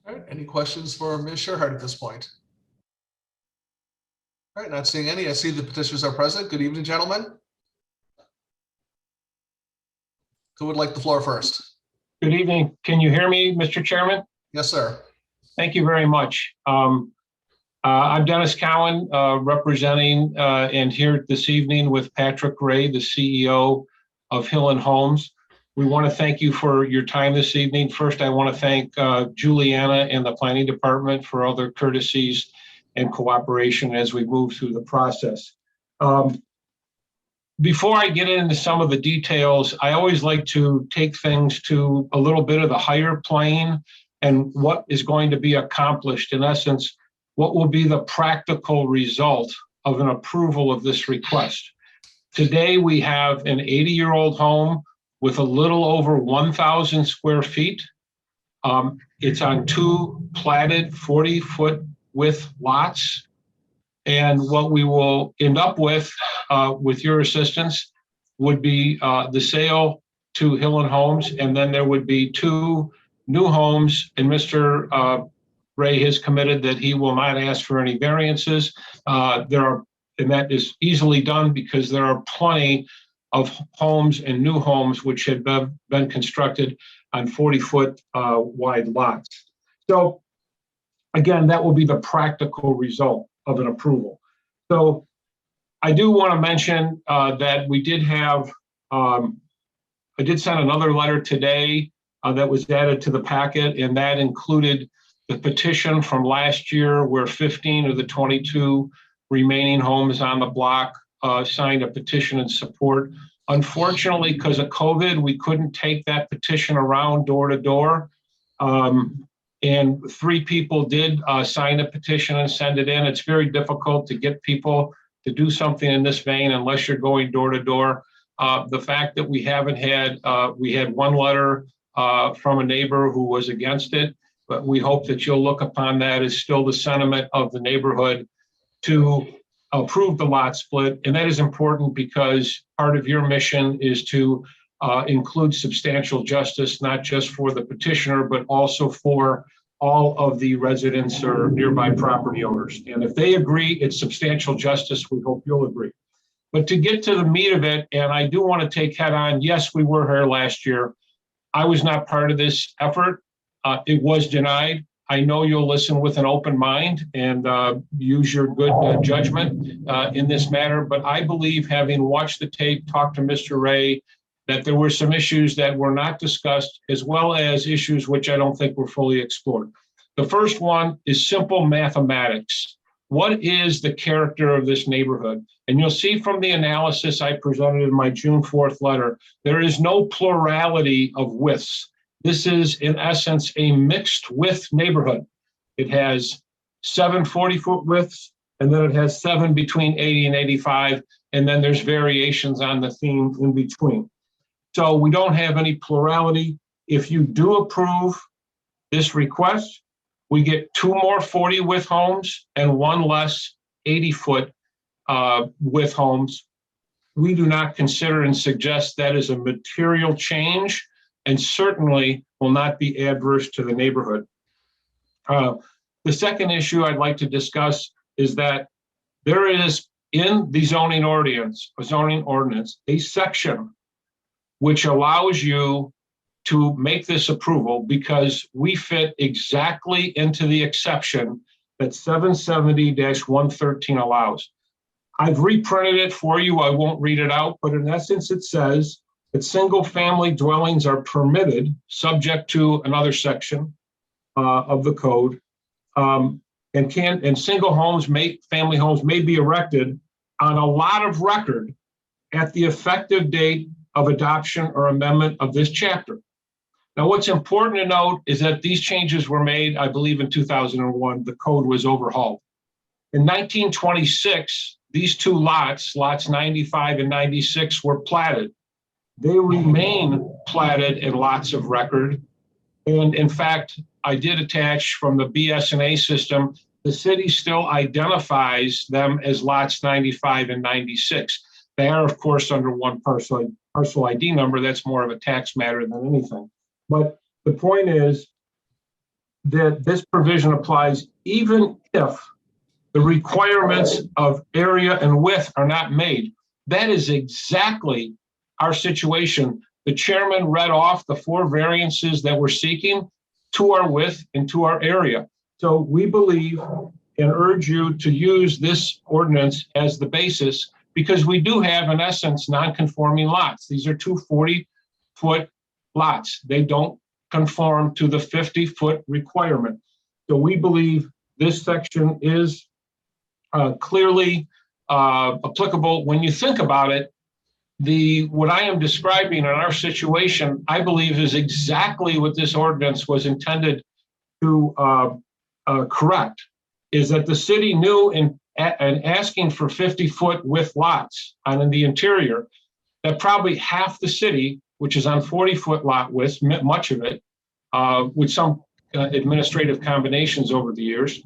All right, any questions for Ms. Sherhart at this point? All right, not seeing any. I see the petitioners are present. Good evening, gentlemen. Who would like the floor first? Good evening. Can you hear me, Mr. Chairman? Yes, sir. Thank you very much. I'm Dennis Cowan, representing and here this evening with Patrick Ray, the CEO of Hillen Homes. We want to thank you for your time this evening. First, I want to thank Juliana and the Planning Department for all their courtesies and cooperation as we move through the process. Before I get into some of the details, I always like to take things to a little bit of the higher plane and what is going to be accomplished. In essence, what will be the practical result of an approval of this request. Today, we have an 80-year-old home with a little over 1,000 square feet. It's on 2 platted 40-foot width lots. And what we will end up with your assistance, would be the sale to Hillen Homes, and then there would be 2 new homes, and Mr. Ray has committed that he will not ask for any variances. And that is easily done because there are plenty of homes and new homes which had been constructed on 40-foot wide lots. So again, that will be the practical result of an approval. So I do want to mention that we did have, I did send another letter today that was added to the packet, and that included the petition from last year where 15 of the 22 remaining homes on the block signed a petition in support Unfortunately, because of COVID, we couldn't take that petition around door to door. And 3 people did sign a petition and send it in. It's very difficult to get people to do something in this vein unless you're going door to door. The fact that we haven't had, we had 1 letter from a neighbor who was against it, but we hope that you'll look upon that as still the sentiment of the neighborhood to approve the lot split. And that is important because part of your mission is to include substantial justice, not just for the petitioner, but also for all of the residents or nearby property owners. And if they agree it's substantial justice, we hope you'll agree. But to get to the meat of it, and I do want to take head on, yes, we were here last year. I was not part of this effort. It was denied. I know you'll listen with an open mind and use your good judgment in this matter. But I believe, having watched the tape, talked to Mr. Ray, that there were some issues that were not discussed, as well as issues which I don't think were fully explored. The first one is simple mathematics. What is the character of this neighborhood? And you'll see from the analysis I presented in my June 4th letter, there is no plurality of widths. This is, in essence, a mixed width neighborhood. It has 7 40-foot widths, and then it has 7 between 80 and 85, and then there's variations on the theme in between. So we don't have any plurality. If you do approve this request, we get 2 more 40 width homes and 1 less 80-foot width homes. We do not consider and suggest that is a material change, and certainly will not be adverse to the neighborhood. The second issue I'd like to discuss is that there is in the zoning ordinance a section which allows you to make this approval because we fit exactly into the exception that 770-113 allows. I've reprinted it for you. I won't read it out, but in essence, it says that single-family dwellings are permitted, subject to another section of the code, and single homes, family homes may be erected on a lot of record at the effective date of adoption or amendment of this chapter. Now, what's important to note is that these changes were made, I believe, in 2001. The code was overhauled. In 1926, these 2 lots, lots 95 and 96, were platted. They remain platted in lots of record. And in fact, I did attach from the BS&A system, the city still identifies them as lots 95 and 96. They are, of course, under one parcel ID number. That's more of a tax matter than anything. But the point is that this provision applies even if the requirements of area and width are not made. That is exactly our situation. The chairman read off the 4 variances that we're seeking to our width and to our area. So we believe and urge you to use this ordinance as the basis, because we do have, in essence, non-conforming lots. These are 2 40-foot lots. They don't conform to the 50-foot requirement. So we believe this section is clearly applicable. When you think about it, what I am describing in our situation, I believe, is exactly what this ordinance was intended to correct, is that the city knew in asking for 50-foot width lots in the interior, that probably half the city, which is on 40-foot lot width, much of it, with some administrative combinations over the years,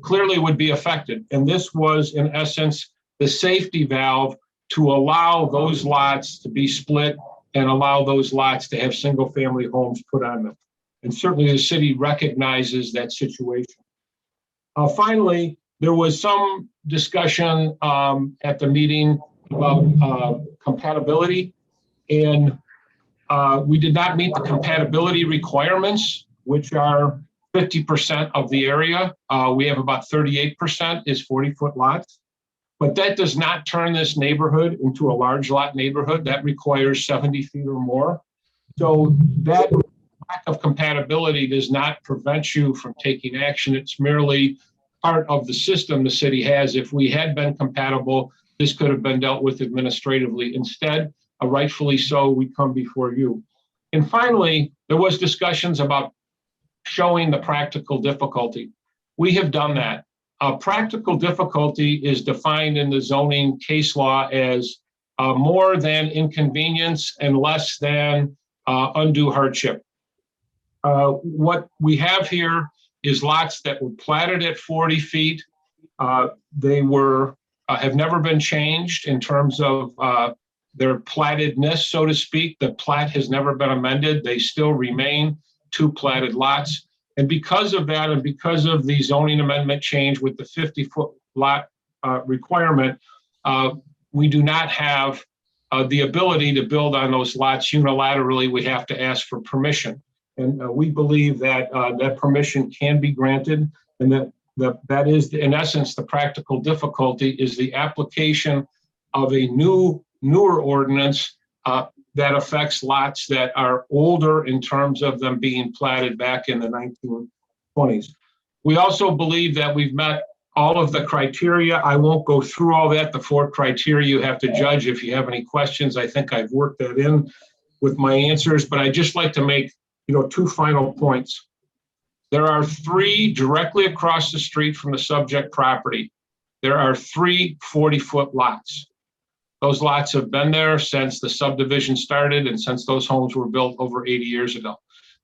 clearly would be affected. And this was, in essence, the safety valve to allow those lots to be split and allow those lots to have single-family homes put on them. And certainly the city recognizes that situation. Finally, there was some discussion at the meeting about compatibility, and we did not meet the compatibility requirements, which are 50% of the area. We have about 38% is 40-foot lots. But that does not turn this neighborhood into a large lot neighborhood. That requires 70 feet or more. So that lack of compatibility does not prevent you from taking action. It's merely part of the system the city has. If we had been compatible, this could have been dealt with administratively. Instead, rightfully so, we come before you. And finally, there was discussions about showing the practical difficulty. We have done that. Practical difficulty is defined in the zoning case law as more than inconvenience and less than undue hardship. What we have here is lots that were platted at 40 feet. They have never been changed in terms of their plattedness, so to speak. The plat has never been amended. They still remain 2 platted lots. And because of that, and because of the zoning amendment change with the 50-foot lot requirement, we do not have the ability to build on those lots unilaterally. We have to ask for permission. And we believe that that permission can be granted, and that is, in essence, the practical difficulty is the application of a newer ordinance that affects lots that are older in terms of them being platted back in the 1920s. We also believe that we've met all of the criteria. I won't go through all that. The 4 criteria you have to judge. If you have any questions, I think I've worked that in with my answers, but I'd just like to make 2 final points. There are 3 directly across the street from the subject property. There are 3 40-foot lots. Those lots have been there since the subdivision started and since those homes were built over 80 years ago.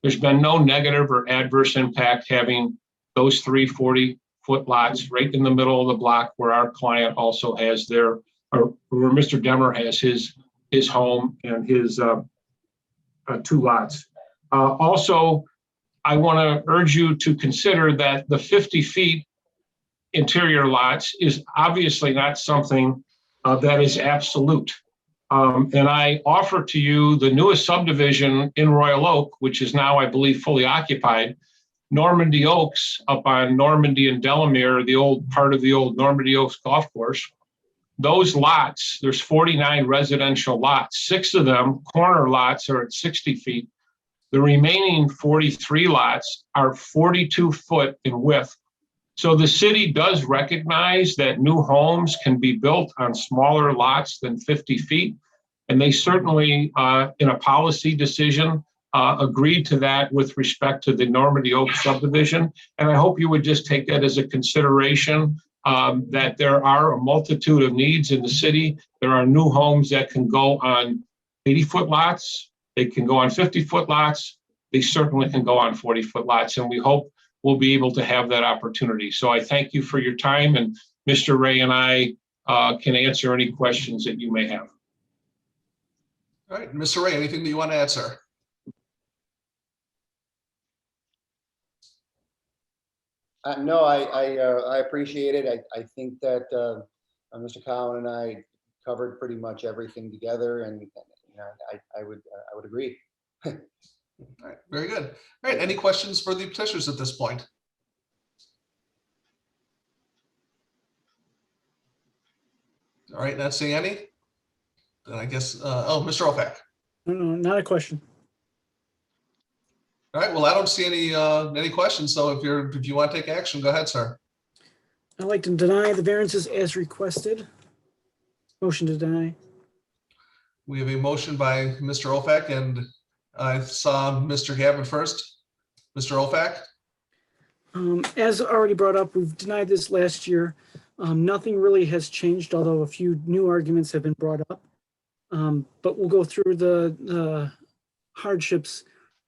There's been no negative or adverse impact having those 3 40-foot lots right in the middle of the block where our client also has where Mr. Demmer has his home and his 2 lots. Also, I want to urge you to consider that the 50 feet interior lots is obviously not something that is absolute. And I offer to you the newest subdivision in Royal Oak, which is now, I believe, fully occupied, Normandy Oaks up on Normandy and Delamere, the old part of the old Normandy Oaks golf course. Those lots, there's 49 residential lots. 6 of them, corner lots, are at 60 feet. The remaining 43 lots are 42 foot in width. So the city does recognize that new homes can be built on smaller lots than 50 feet. And they certainly, in a policy decision, agreed to that with respect to the Normandy Oak subdivision. And I hope you would just take that as a consideration, that there are a multitude of needs in the city. There are new homes that can go on 80-foot lots. They can go on 50-foot lots. They certainly can go on 40-foot lots. And we hope we'll be able to have that opportunity. So I thank you for your time, and Mr. Ray and I can answer any questions that you may have. All right, Mr. Ray, anything that you want to add, sir? No, I appreciate it. I think that Mr. Cowan and I covered pretty much everything together, and I would agree. All right, very good. All right, any questions for the petitioners at this point? All right, not seeing any. Then I guess, Mr. Ofac. No, not a question. All right, well, I don't see any questions. So if you want to take action, go ahead, sir. I'd like to deny the variances as requested. Motion to deny. We have a motion by Mr. Ofac, and I saw Mr. Gavin first. Mr. Ofac? As already brought up, we've denied this last year. Nothing really has changed, although a few new arguments have been brought up. But we'll go through the hardships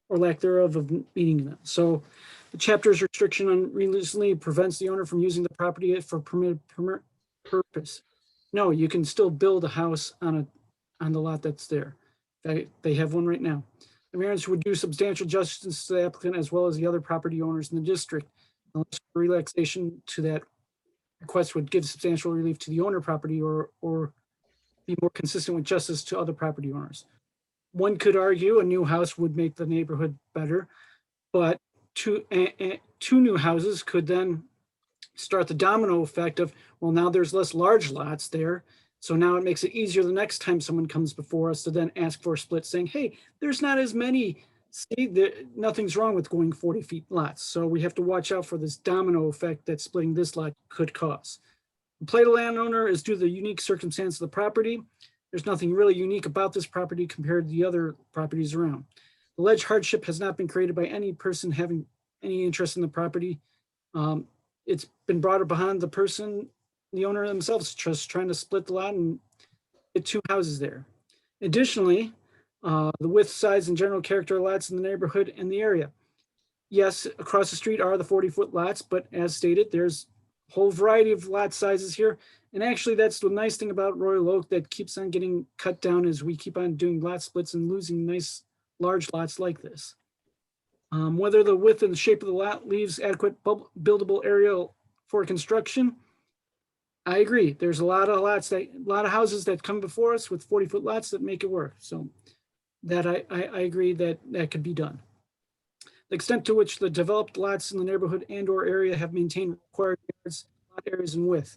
or lack thereof of meeting them. So the chapter's restriction on reasonably prevents the owner from using the property for permitted purpose. No, you can still build a house on the lot that's there. They have one right now. The variance would do substantial justice to the applicant as well as the other property owners in the district. Unless relaxation to that request would give substantial relief to the owner property or be more consistent with justice to other property owners. One could argue a new house would make the neighborhood better, but two new houses could then start the domino effect of, well, now there's less large lots there. So now it makes it easier the next time someone comes before us to then ask for a split, saying, hey, there's not as many, see, nothing's wrong with going 40 feet lots. So we have to watch out for this domino effect that splitting this lot could cause. The plight of landowner is due to the unique circumstance of the property. There's nothing really unique about this property compared to the other properties around. The alleged hardship has not been created by any person having any interest in the property. It's been brought upon the person, the owner themselves, just trying to split the lot and get two houses there. Additionally, the width, size, and general character of lots in the neighborhood and the area. Yes, across the street are the 40-foot lots, but as stated, there's a whole variety of lot sizes here. And actually, that's the nice thing about Royal Oak that keeps on getting cut down as we keep on doing lot splits and losing nice large lots like this. Whether the width and the shape of the lot leaves adequate buildable area for construction, I agree. There's a lot of houses that come before us with 40-foot lots that make it work. So that I agree that that could be done. The extent to which the developed lots in the neighborhood and/or area have maintained required yards, lot areas, and width.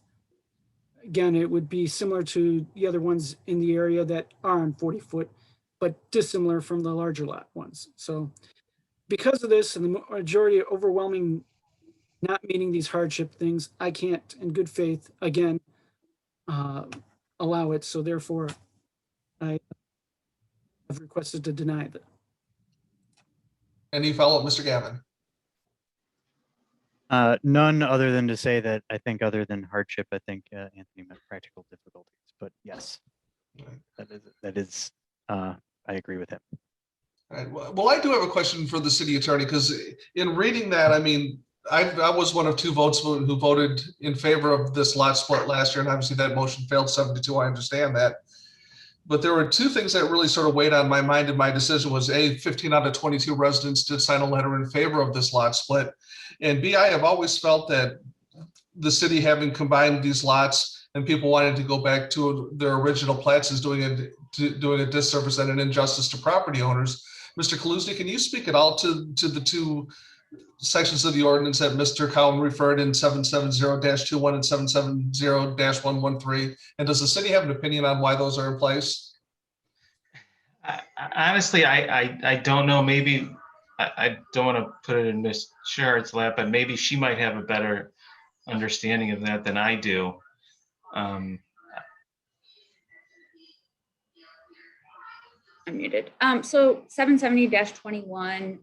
Again, it would be similar to the other ones in the area that are on 40-foot, but dissimilar from the larger lot ones. So because of this and the majority overwhelming not meeting these hardship things, I can't in good faith, again, allow it. So therefore, I have requested to deny that. Any follow-up, Mr. Gavin? None other than to say that I think other than hardship, I think Anthony meant practical difficulties, but yes, that is I agree with him. All right. Well, I do have a question for the city attorney, because in reading that, I mean, I was one of two votes who voted in favor of this lot split last year, and obviously that motion failed 7-2. I understand that. But there were two things that really sort of weighed on my mind in my decision was A, 15 out of 22 residents did sign a letter in favor of this lot split. And B, I have always felt that the city having combined these lots and people wanting to go back to their original plats is doing a disservice and an injustice to property owners. Mr. Kaluzny, can you speak at all to the two sections of the ordinance that Mr. Cowan referred in 770-21 and 770-113? And does the city have an opinion on why those are in place? Honestly, I don't know. Maybe I don't want to put it in Ms. Sherritt's lap, but maybe she might have a better understanding of that than I do. I'm muted. So 770-21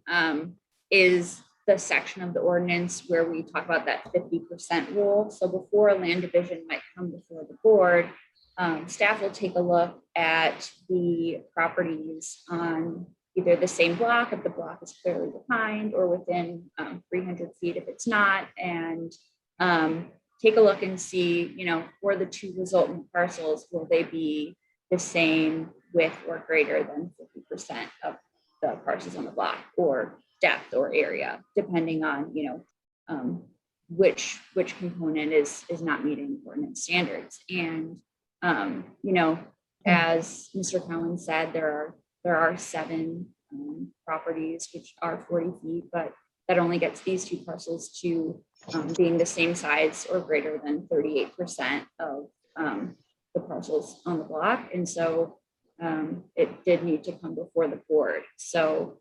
is the section of the ordinance where we talk about that 50% rule. So before a land division might come before the board, staff will take a look at the properties on either the same block if the block is clearly defined, or within 300 feet if it's not, and take a look and see, you know, for the two resultant parcels, will they be the same width or greater than 50% of the parcels on the block, or depth or area, depending on, you know, which component is not meeting ordinance standards. And you know, as Mr. Cowan said, there are 7 properties which are 40 feet, but that only gets these two parcels to being the same size or greater than 38% of the parcels on the block. And so it did need to come before the board. So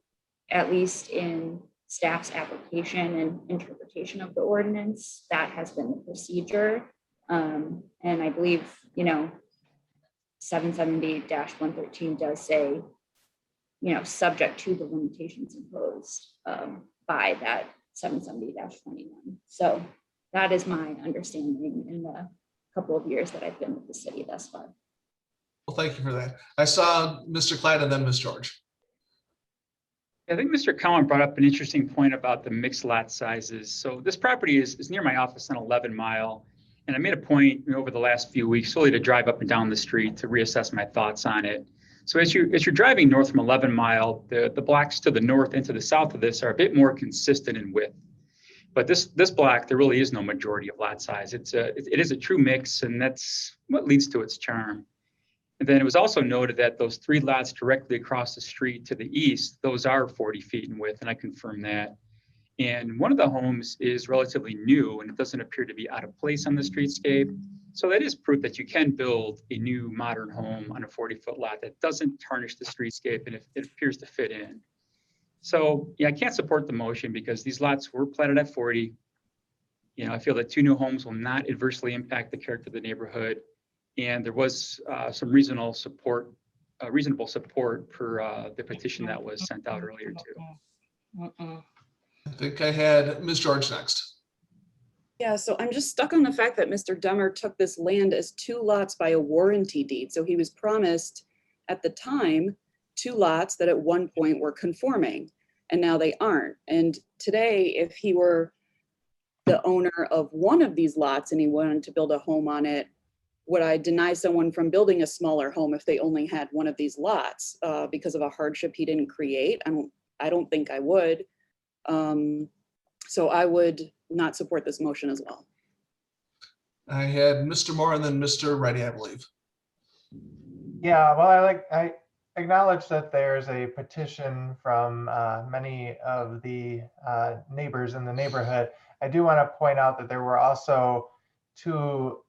at least in staff's application and interpretation of the ordinance, that has been the procedure. And I believe, you know, 770-113 does say, you know, subject to the limitations imposed by that 770-21. So that is my understanding in the couple of years that I've been with the city thus far. Well, thank you for that. I saw Mr. Clyde and then Ms. George. I think Mr. Cowan brought up an interesting point about the mixed lot sizes. So this property is near my office on 11 Mile. And I made a point over the last few weeks solely to drive up and down the street to reassess my thoughts on it. So as you're driving north from 11 Mile, the blocks to the north and to the south of this are a bit more consistent in width. But this block, there really is no majority of lot size. It is a true mix, and that's what leads to its charm. And then it was also noted that those 3 lots directly across the street to the east, those are 40 feet in width, and I confirm that. And one of the homes is relatively new, and it doesn't appear to be out of place on the streetscape. So that is proof that you can build a new modern home on a 40-foot lot that doesn't tarnish the streetscape, and it appears to fit in. So yeah, I can't support the motion because these lots were platted at 40. You know, I feel that 2 new homes will not adversely impact the character of the neighborhood. And there was some reasonable support for the petition that was sent out earlier too. I think I had Ms. George next. Yeah, so I'm just stuck on the fact that Mr. Demmer took this land as 2 lots by a warranty deed. So he was promised at the time 2 lots that at one point were conforming, and now they aren't. And today, if he were the owner of one of these lots and he wanted to build a home on it, would I deny someone from building a smaller home if they only had one of these lots because of a hardship he didn't create? I don't think I would. So I would not support this motion as well. I had Mr. Moore and then Mr. Reddy, I believe. Yeah, well, I acknowledge that there's a petition from many of the neighbors in the neighborhood. I do want to point out that there were also 2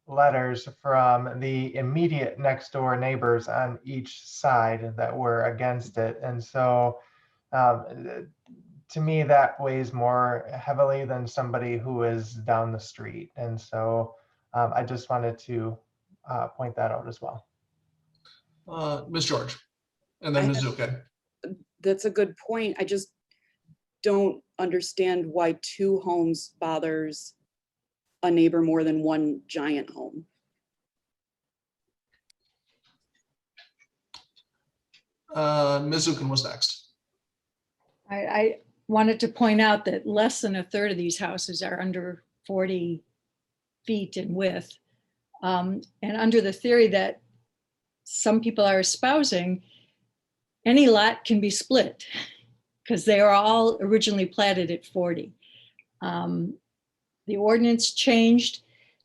letters from the immediate next door neighbors on each side that were against it. And so to me, that weighs more heavily than somebody who is down the street. And so I just wanted to point that out as well. Ms. George, and then Ms. Zukin. That's a good point. I just don't understand why 2 homes bothers a neighbor more than 1 giant home. Ms. Zukin was next. I wanted to point out that less than 1/3 of these houses are under 40 feet in width. And under the theory that some people are espousing, any lot can be split because they are all originally platted at 40. The ordinance changed,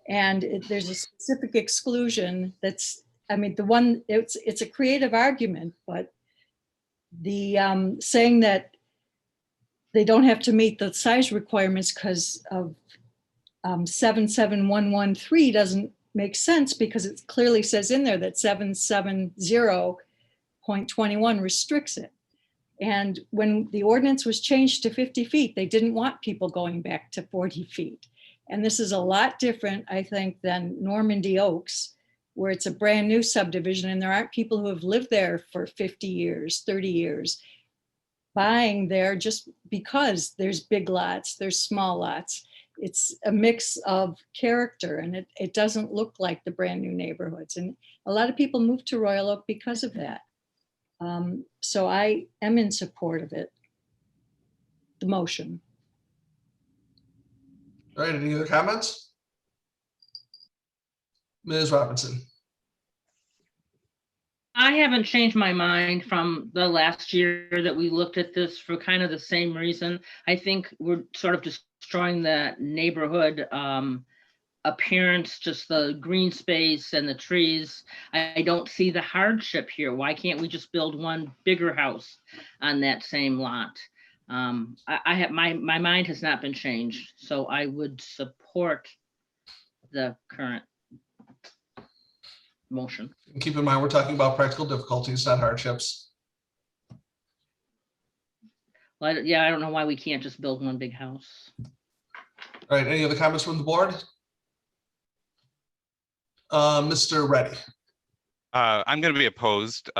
and there's a specific exclusion that's, I mean, it's a creative argument, but the saying that they don't have to meet the size requirements because of 77113 doesn't make sense, because it clearly says in there that 770.21 restricts it. And when the ordinance was changed to 50 feet, they didn't want people going back to 40 feet. And this is a lot different, I think, than Normandy Oaks, where it's a brand new subdivision and there aren't people who have lived there for 50 years, 30 years, buying there just because there's big lots, there's small lots. It's a mix of character, and it doesn't look like the brand new neighborhoods. And a lot of people move to Royal Oak because of that. So I am in support of it, the motion. All right, any other comments? Ms. Robinson. I haven't changed my mind from the last year that we looked at this for kind of the same reason. I think we're sort of destroying the neighborhood appearance, just the green space and the trees. I don't see the hardship here. Why can't we just build one bigger house on that same lot? I have my mind has not been changed, so I would support the current motion. And keep in mind, we're talking about practical difficulties, not hardships. Well, yeah, I don't know why we can't just build one big house. All right, any other comments from the board? Mr. Reddy. I'm going to be opposed.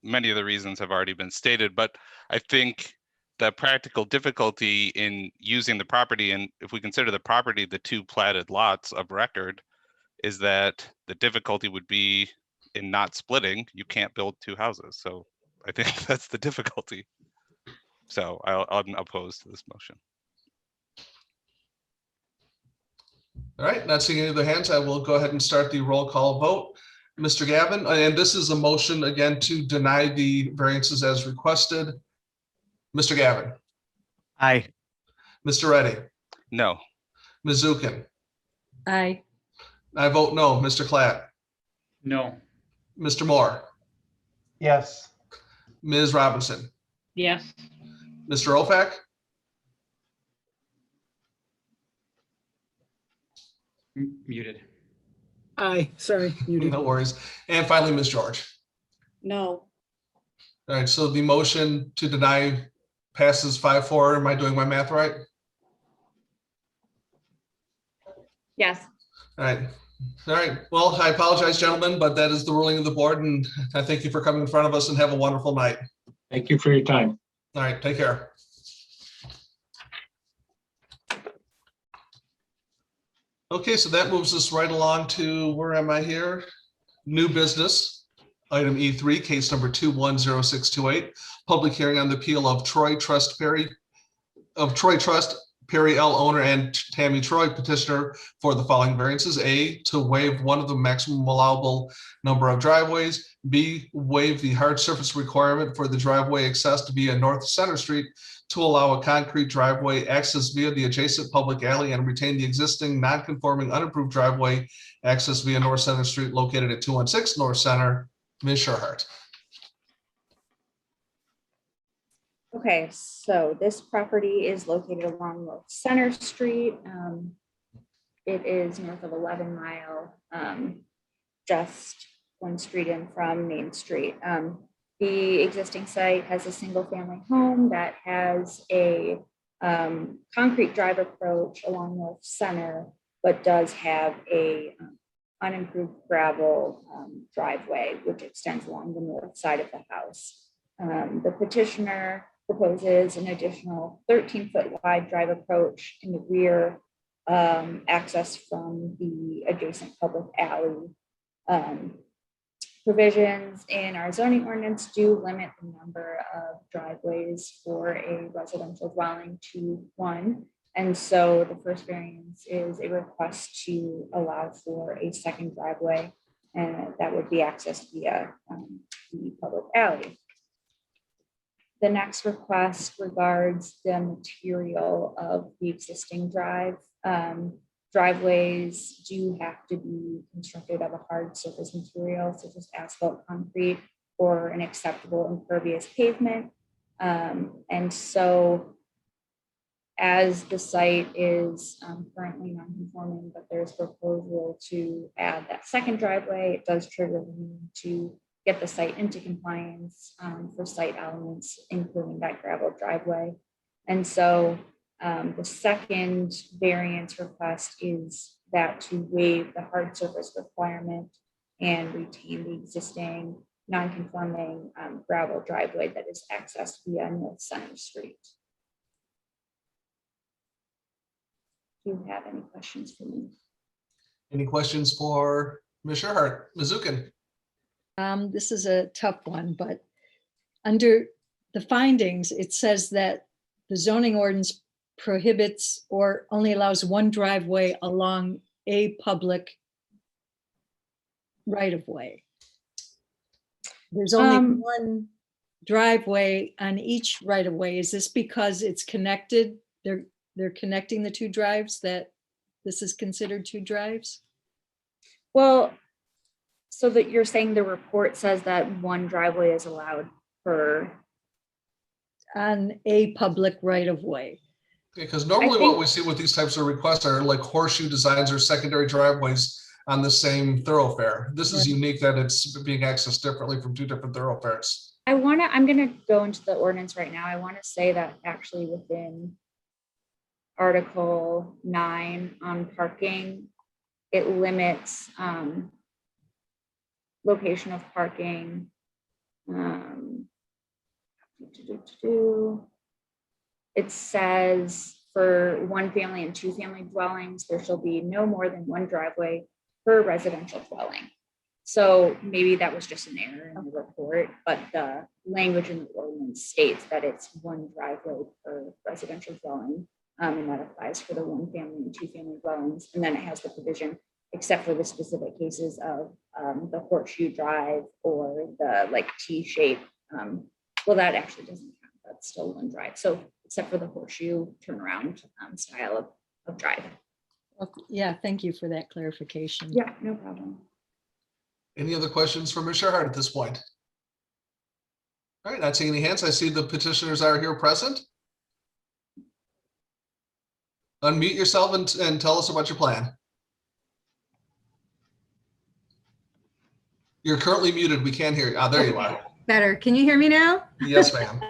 Many of the reasons have already been stated, but I think the practical difficulty in using the property, and if we consider the property the 2 platted lots of record, is that the difficulty would be in not splitting. You can't build 2 houses. So I think that's the difficulty. So I'm opposed to this motion. All right, not seeing any other hands, I will go ahead and start the roll call vote. Mr. Gavin, and this is a motion again to deny the variances as requested. Mr. Gavin. Aye. Mr. Reddy. No. Ms. Zukin. Aye. I vote no. Mr. Klatt. No. Mr. Moore. Yes. Ms. Robinson. Yes. Mr. Ofac. Muted. Aye, sorry. Muted. No worries. And finally, Ms. George. No. All right, so the motion to deny passes 5-4. Am I doing my math right? Yes. All right, All right. Well, I apologize, gentlemen, but that is the ruling of the board, and I thank you for coming in front of us, and have a wonderful night. Thank you for your time. All right. Take care. Okay, so that moves us right along to, where am I here? New business, item E3, case number 210628, public hearing on the appeal of Troy Trust Perry L. owner and Tammy Troy petitioner for the following variances. A, to waive one of the maximum allowable number of driveways. B, waive the hard surface requirement for the driveway access to be a North Center Street to allow a concrete driveway access via the adjacent public alley and retain the existing non-conforming unapproved driveway access via North Center Street located at 216 North Center. Ms. Sherhart. Okay, so this property is located along North Center Street. It is north of 11 Mile, just one street in from Main Street. The existing site has a single family home that has a concrete drive approach along North Center, but does have a unimproved gravel driveway, which extends along the north side of the house. The petitioner proposes an additional 13-foot wide drive approach in the rear, access from the adjacent public alley. Provisions in our zoning ordinance do limit the number of driveways for a residential dwelling to one. And so the first variance is a request to allow for a second driveway, and that would be accessed via the public alley. The next request regards the material of the existing drive. Driveways do have to be constructed of a hard surface material, such as asphalt, concrete, or an acceptable impervious pavement. And so as the site is currently non-conforming, but there's proposal to add that second driveway, it does trigger the need to get the site into compliance for site elements, including that gravel driveway. And so the second variance request is that to waive the hard surface requirement and retain the existing non-conforming gravel driveway that is accessed via North Center Street. Do you have any questions for me? Any questions for Ms. Sherhart? Ms. Zukin? This is a tough one, but under the findings, it says that the zoning ordinance prohibits or only allows one driveway along a public right-of-way. There's only one driveway on each right-of-way. Is this because it's connected? They're connecting the two drives, that this is considered two drives? Well, so that you're saying the report says that one driveway is allowed for on a public right-of-way. Because normally what we see with these types of requests are like horseshoe designs or secondary driveways on the same thoroughfare. This is unique that it's being accessed differently from two different thoroughfares. I'm gonna go into the ordinance right now. I want to say that actually within Article 9 on parking, it limits location of parking. It says for one family and two family dwellings, there shall be no more than one driveway per residential dwelling. So maybe that was just an error in the report, but the language in the ordinance states that it's one driveway per residential dwelling. And that applies for the one family and two family dwellings. And then it has the provision, except for the specific cases of the horseshoe drive or the like T-shape. Well, that actually doesn't count. That's still one drive. So except for the horseshoe turnaround style of drive. Okay. Yeah, thank you for that clarification. Yeah, no problem. Any other questions for Ms. Sherhart at this point? All right, not seeing any hands. I see the petitioners are here present. Unmute yourself and tell us about your plan. You're currently muted. We can't hear you. There you are. Better. Can you hear me now? Yes, ma'am.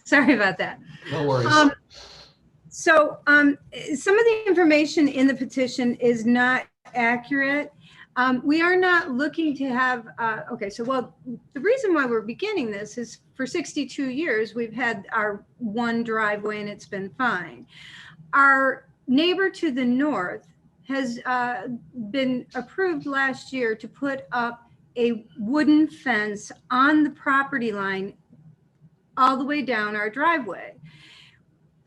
Sorry about that. No worries. Some of the information in the petition is not accurate. We are not looking to have, okay, so well, the reason why we're beginning this is for 62 years, we've had our one driveway and it's been fine. Our neighbor to the north has been approved last year to put up a wooden fence on the property line all the way down our driveway.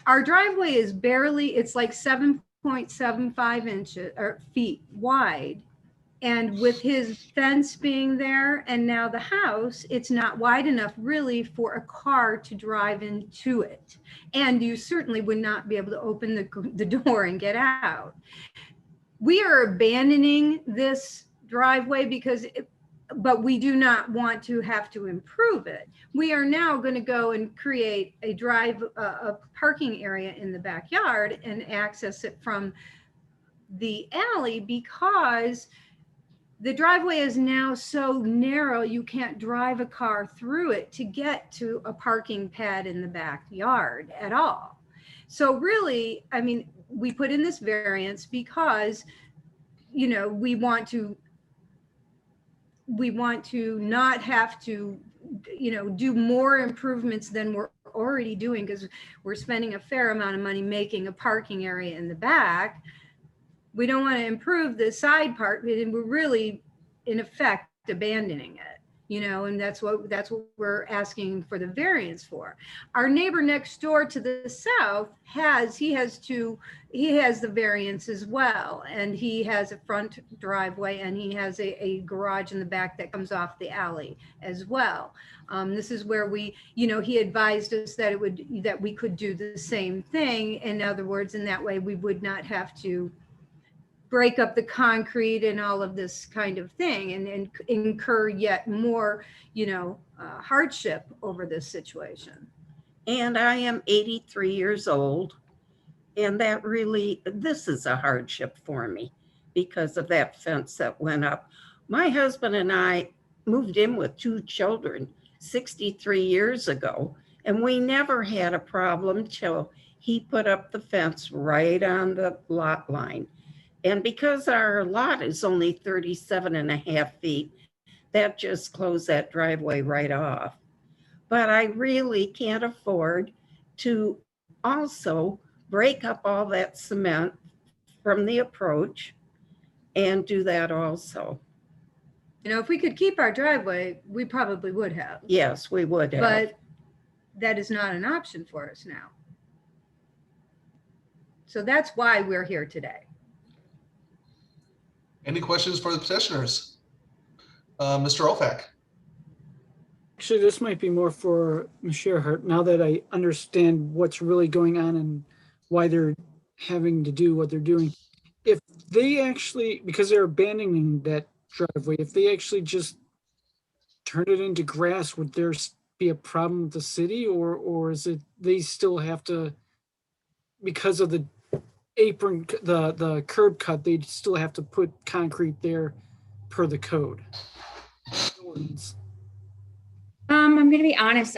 Our driveway is barely, it's like 7.75 inches or feet wide. And with his fence being there and now the house, it's not wide enough really for a car to drive into it. And you certainly would not be able to open the door and get out. We are abandoning this driveway because, but we do not want to have to improve it. We are now going to go and create a parking area in the backyard and access it from the alley because the driveway is now so narrow, you can't drive a car through it to get to a parking pad in the backyard at all. So really, I mean, we put in this variance because, you know, we want to not have to, you know, do more improvements than we're already doing because we're spending a fair amount of money making a parking area in the back. We don't want to improve the side part, and we're really, in effect, abandoning it, you know, and that's what we're asking for the variance for. Our neighbor next door to the south has the variance as well, and he has a front driveway and he has a garage in the back that comes off the alley as well. This is where we, you know, he advised us that we could do the same thing. In other words, in that way, we would not have to break up the concrete and all of this kind of thing and incur yet more, you know, hardship over this situation. And I am 83 years old. And that really, this is a hardship for me because of that fence that went up. My husband and I moved in with 2 children 63 years ago, and we never had a problem till he put up the fence right on the lot line. And because our lot is only 37.5 feet, that just closed that driveway right off. But I really can't afford to also break up all that cement from the approach and do that also. You know, if we could keep our driveway, we probably would have. Yes, we would have. But that is not an option for us now. So that's why we're here today. Any questions for the petitioners? Mr. Ofac. Actually, this might be more for Ms. Sherhart, now that I understand what's really going on and why they're having to do what they're doing. If they actually, because they're abandoning that driveway, if they actually just turn it into grass, would there be a problem with the city, or is it they still have to, because of the apron, the curb cut, they'd still have to put concrete there per the code? I'm going to be honest.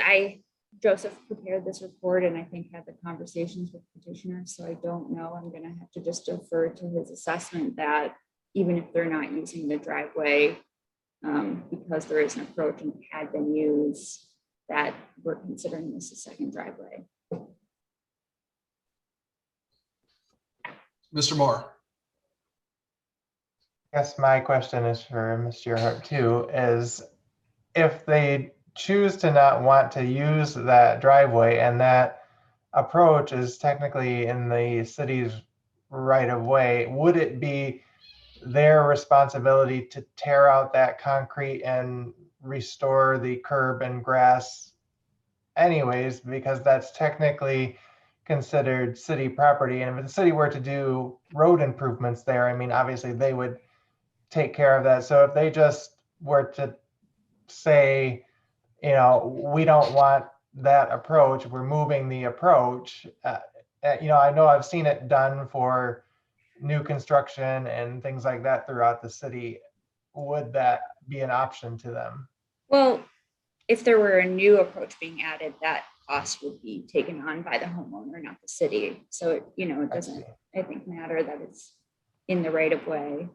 Joseph prepared this report and I think had the conversations with petitioners. So I don't know. I'm going to have to just defer to his assessment that even if they're not using the driveway, because there is an approach and it had been used, that we're considering this a second driveway. Mr. Moore. I guess my question is for Ms. Shearhart too, is if they choose to not want to use that driveway and that approach is technically in the city's right of way, would it be their responsibility to tear out that concrete and restore the curb and grass anyways, because that's technically considered city property? And if the city were to do road improvements there, I mean, obviously they would take care of that. So if they just were to say, you know, we don't want that approach, we're moving the approach, you know I've seen it done for new construction and things like that throughout the city. Would that be an option to them? Well, if there were a new approach being added, that cost would be taken on by the homeowner, not the city. So it, you know, it doesn't, I think, matter that it's in the right of way.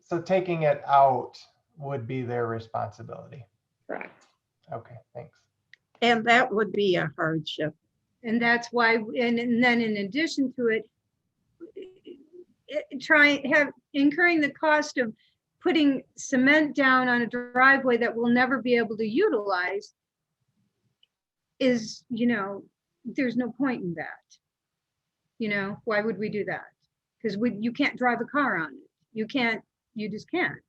So taking it out would be their responsibility. Correct. Okay, thanks. And that would be a hardship. And that's why, and then in addition to it, incurring the cost of putting cement down on a driveway that we'll never be able to utilize is, there's no point in that. Why would we do that? Because you can't drive a car on it. You just can't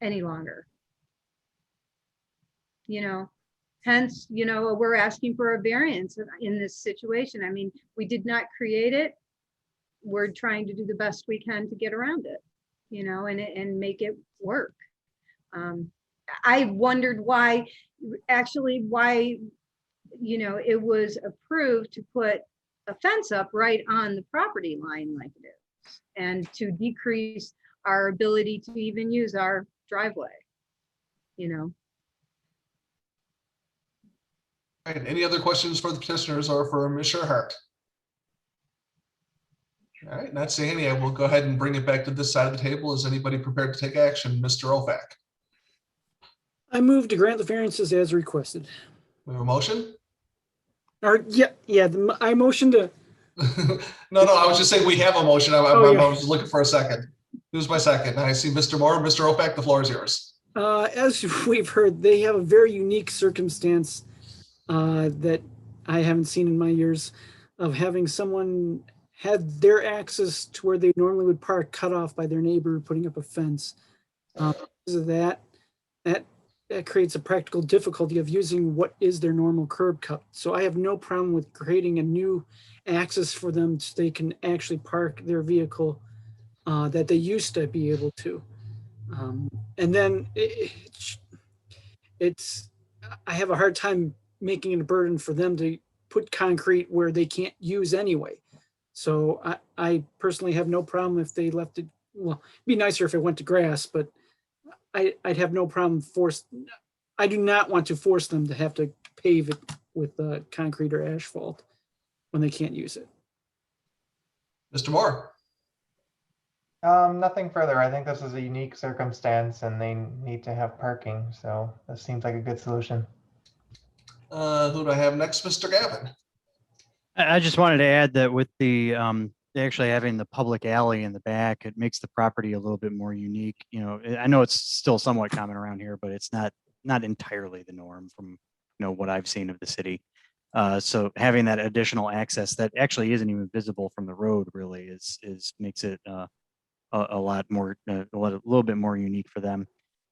any longer. Hence, we're asking for a variance in this situation. I mean, we did not create it. We're trying to do the best we can to get around it, and make it work. I wondered why it was approved to put a fence up right on the property line like it is, and to decrease our ability to even use our driveway, All right, any other questions for the petitioners or for Ms. Sherhart? All right, not seeing any, I will go ahead and bring it back to this side of the table. Is anybody prepared to take action? Mr. Ofac? I move to grant the variances as requested. We have a motion? Or, I motion to. No, I was just saying we have a motion. I yeah. was looking for a second. Who's my second? I see Mr. Moore. Mr. Ofac, the floor is yours. As we've heard, they have a very unique circumstance that I haven't seen in my years of having someone had their access to where they normally would park cut off by their neighbor putting up a fence. Because of that creates a practical difficulty of using what is their normal curb cut. So I have no problem with creating a new access for them so they can actually park their vehicle that they used to be able to. And then I have a hard time making it a burden for them to put concrete where they can't use anyway. So I personally have no problem if they left it. Well, it'd be nicer if it went to grass, but I'd have no problem I do not want to force them to have to pave it with concrete or asphalt when they can't use it. Mr. Moore? Nothing further. I think this is a unique circumstance and they need to have parking. So this seems like a good solution. Who do I have next? Mr. Gavin? I just wanted to add that with the actually having the public alley in the back, it makes the property a little bit more unique. I know it's still somewhat common around here, but it's not entirely the norm from what I've seen of the city. So having that additional access that actually isn't even visible from the road really makes it a lot more a little bit more unique for them,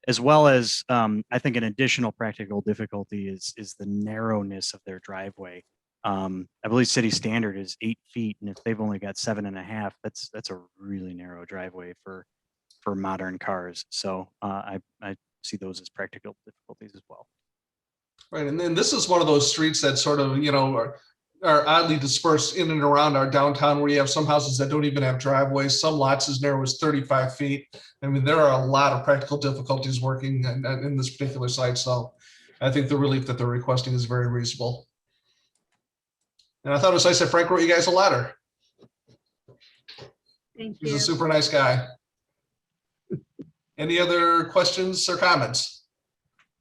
as well as I think an additional practical difficulty is the narrowness of their driveway. I believe city standard is 8 feet, and if they've only got 7.5, that's a really narrow driveway for modern cars. So I see those as practical difficulties as well. Right, and then this is one of those streets that sort of are oddly dispersed in and around our downtown, where you have some houses that don't even have driveways, some lots as narrow as 35 feet. I mean, there are a lot of practical difficulties working in this particular site. So I think the relief that they're requesting is very reasonable. And I thought it was nice that Frank wrote you guys a letter. Thank He's you. a super nice guy. Any other questions or comments?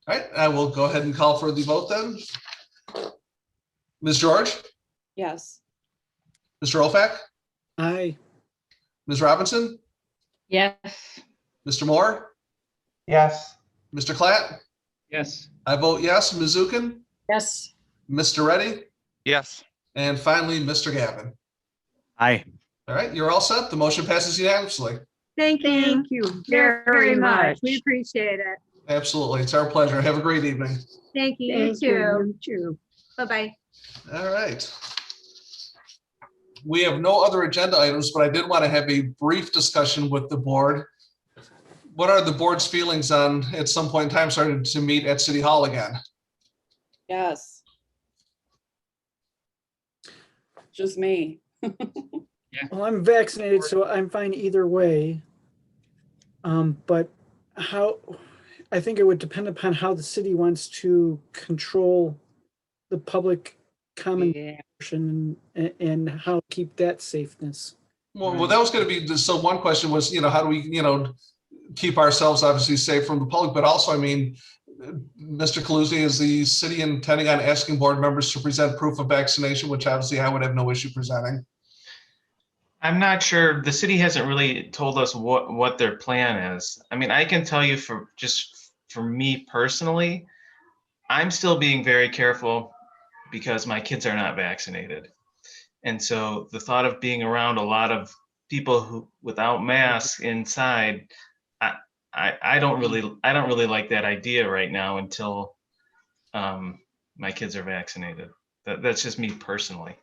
All right, I will go ahead and call for the vote then. Ms. George? Yes. Mr. Ofac? Aye. Ms. Robinson? Yes. Mr. Moore? Yes. Mr. Klatt? Yes. I vote yes. Ms. Zukin? Yes. Mr. Reddy? Yes. And finally, Mr. Gavin. Aye. All right, you're all set. The motion passes unanimously. Thank you very much. We appreciate it. Absolutely. It's our pleasure. Have a great evening. Thank you. Thank you. You too. Bye-bye. All right. We have no other agenda items, but I did want to have a brief discussion with the board. What are the board's feelings on, at some point in time, starting to meet at City Hall again? Yes. Just me. Well, I'm vaccinated, so I'm fine either way. But I think it would depend upon how the city wants to control the public comment portion and how to keep that safeness. Well, that was going to be, so one question was, how do we, keep ourselves obviously safe from the public, but also, I mean, Mr. Kaluzny, is the city intending on asking board members to present proof of vaccination, which obviously I would have no issue presenting? I'm not sure. The city hasn't really told us what their plan is. I mean, I can tell you for me personally, I'm still being very careful because my kids are not vaccinated. And so the thought of being around a lot of people who without masks inside, I don't really like that idea right now until my kids are vaccinated. That's just me personally.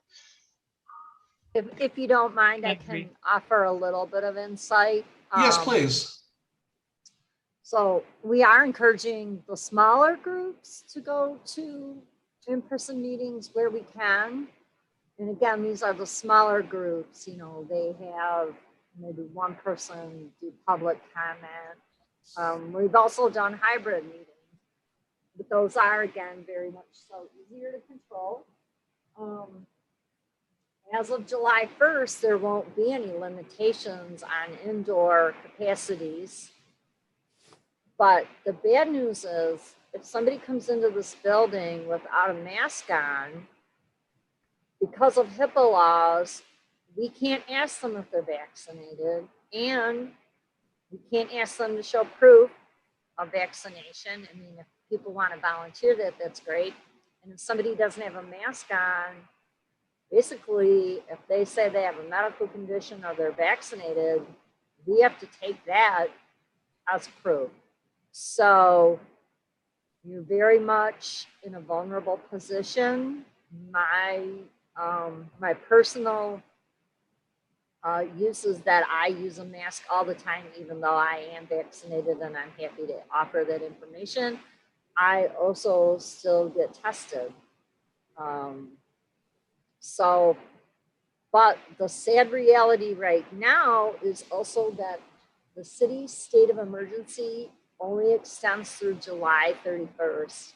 If you don't mind, I can offer a little bit of insight. Yes, please. So we are encouraging the smaller groups to go to in-person meetings where we can. And again, these are the smaller groups, you know, they have maybe one person do public comment. We've also done hybrid meetings, but those are, again, very much so easier to control. As of July 1st, there won't be any limitations on indoor capacities. But the bad news is, if somebody comes into this building without a mask on, because of HIPAA laws, we can't ask them if they're vaccinated, and we can't ask them to show proof of vaccination. I mean, if people want to volunteer that, that's great. And if somebody doesn't have a mask on, basically, if they say they have a medical condition or they're vaccinated, we have to take that as proof. So you're very much in a vulnerable position. My personal use is that I use a mask all the time, even though I am vaccinated, and I'm happy to offer that information. I also still get tested. But the sad reality right now is also that the city's state of emergency only extends through July 31st.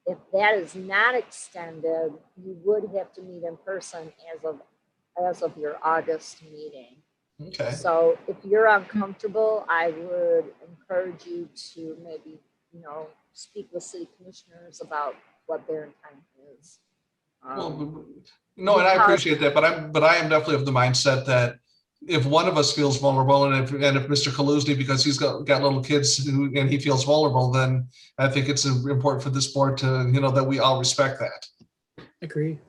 If that is not extended, you would have to meet in person as of your August meeting. Okay. So if you're uncomfortable, I would encourage you to maybe, you know, speak with city commissioners about what their intent is. Well, no, and I appreciate that, but I am definitely of the mindset that if one of us feels vulnerable, and if Mr. Kaluzny, because he's got little kids and he feels vulnerable, then I think it's important for this board to, you know, that we all respect that. Agree.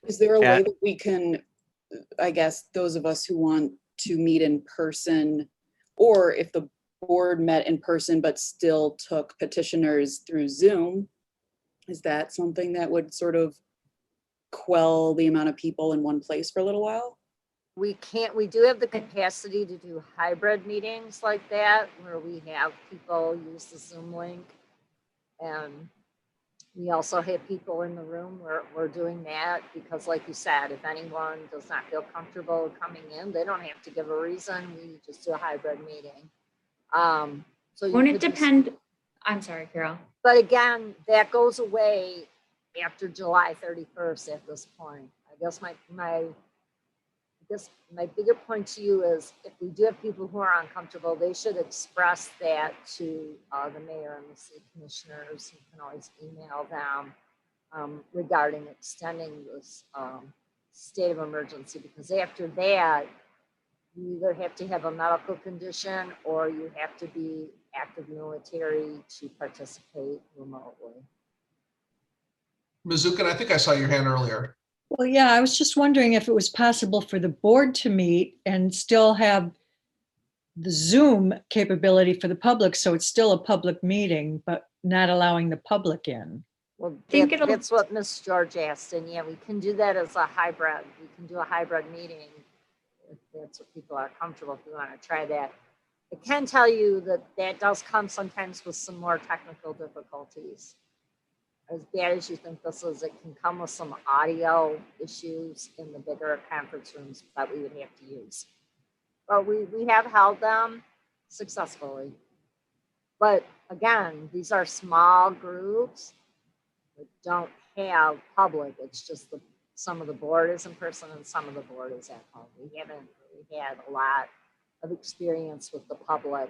Is there a way that we can, I guess, those of us who want to meet in person, or if the board met in person but still took petitioners through Zoom, is that something that would sort of quell the amount of people in one place for a little while? We do have the capacity to do hybrid meetings like that, where we have people use the Zoom link. And we also have people in the room where we're doing that because, like you said, if anyone does not feel comfortable coming in, they don't have to give a reason. We just do a hybrid meeting. So Won't it depend? I'm sorry, Carol. But again, that goes away after July 31st at this point. I guess my bigger point to you is, if we do have people who are uncomfortable, they should express that to the mayor and the city commissioners. You can always email them regarding extending this state of emergency, because after that, you either have to have a medical condition or you have to be active military to participate remotely. Ms. Zukin, I think I saw your hand earlier. Well, yeah, I was just wondering if it was possible for the board to meet and still have the Zoom capability for the public, so it's still a public meeting, but not allowing the public in. Well, that's what Ms. George asked, and yeah, we can do that as a hybrid. We can do a hybrid meeting if that's what people are comfortable, if you want to try that. I can tell you that that does come sometimes with some more technical difficulties. As bad as you think this is, it can come with some audio issues in the bigger conference rooms that we would have to use. But we have held them successfully. But again, these are small groups that don't have public. It's just some of the board is in person and some of the board is at home. We haven't really had a lot of experience with the public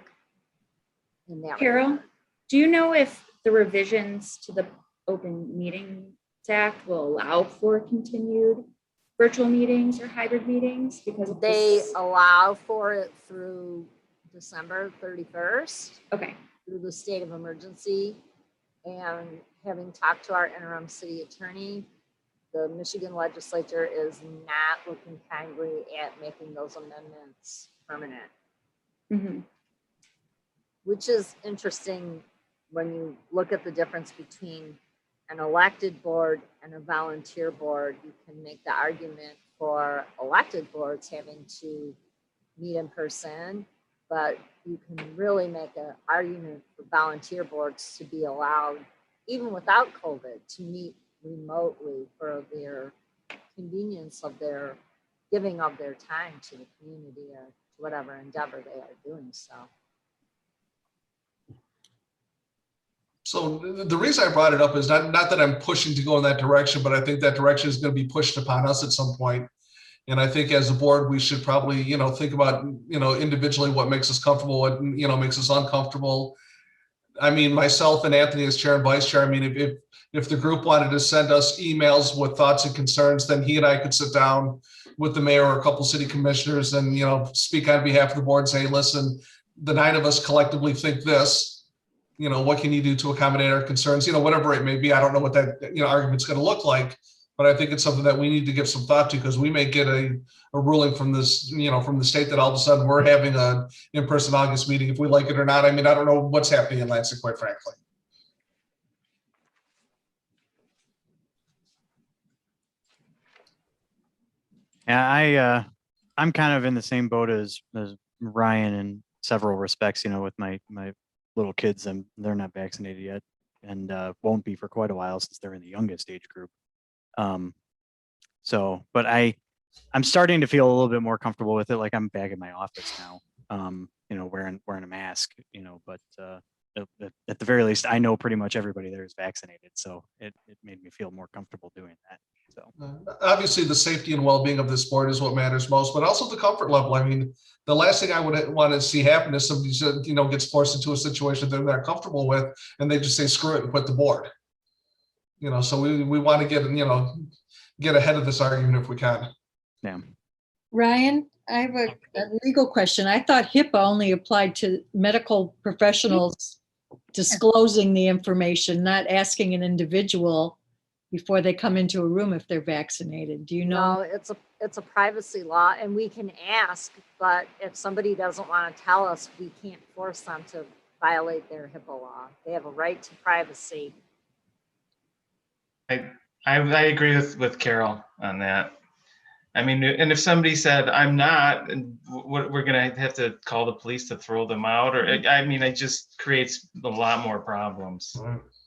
in that Carol, regard. do you know if the revisions to the Open Meetings Act will allow for continued virtual meetings or hybrid meetings? Because of They this- allow for it through December 31st. Okay. Through the state of emergency. And having talked to our interim city attorney, the Michigan legislature is not looking kindly at making those amendments permanent. Mhm. Which is interesting when you look at the difference between an elected board and a volunteer board. You can make the argument for elected boards having to meet in person, but you can really make an argument for volunteer boards to be allowed, even without COVID, to meet remotely for their convenience of their giving of their time to the community or whatever endeavor they are doing so. So the reason I brought it up is not that I'm pushing to go in that direction, but I think that direction is going to be pushed upon us at some point. And I think as a board, we should probably, think about, individually what makes us comfortable, what, makes us uncomfortable. I mean, myself and Anthony as chair and vice chair, I mean, if the group wanted to send us emails with thoughts and concerns, then he and I could sit down with the mayor or a couple city commissioners and, speak on behalf of the board and say, listen, the 9 of us collectively think this. What can you do to accommodate our concerns? Whatever it may be. I don't know what that argument's going to look like, but I think it's something that we need to give some thought to, because we may get a ruling from this, from the state that all of a sudden we're having a in-person August meeting, if we like it or not. I mean, I don't know what's happening in Lansing, quite frankly. Yeah, I'm kind of in the same boat as Ryan in several respects. With my little kids, and they're not vaccinated yet, and won't be for quite a while since they're in the youngest age group. But I'm starting to feel a little bit more comfortable with it. Like, I'm back in my office now, wearing a mask, but at the very least, I know pretty much everybody there is vaccinated. So it made me feel more comfortable doing that. So obviously the safety and well-being of this board is what matters most, but also the comfort level. I mean, the last thing I would want to see happen is somebody, gets forced into a situation they're not comfortable with, and they just say, screw it, and quit the board. So we want to get ahead of this argument if we can. Yeah. Ryan, I have a legal question. I thought HIPAA only applied to medical professionals disclosing the information, not asking an individual before they come into a room if they're vaccinated. Do you know? No, it's a privacy law, and we can ask, but if somebody doesn't want to tell us, we can't force them to violate their HIPAA law. They have a right to privacy. I agree with Carol on that. I mean, and if somebody said, I'm not, and we're going to have to call the police to throw them out, or, I mean, it just creates a lot more problems.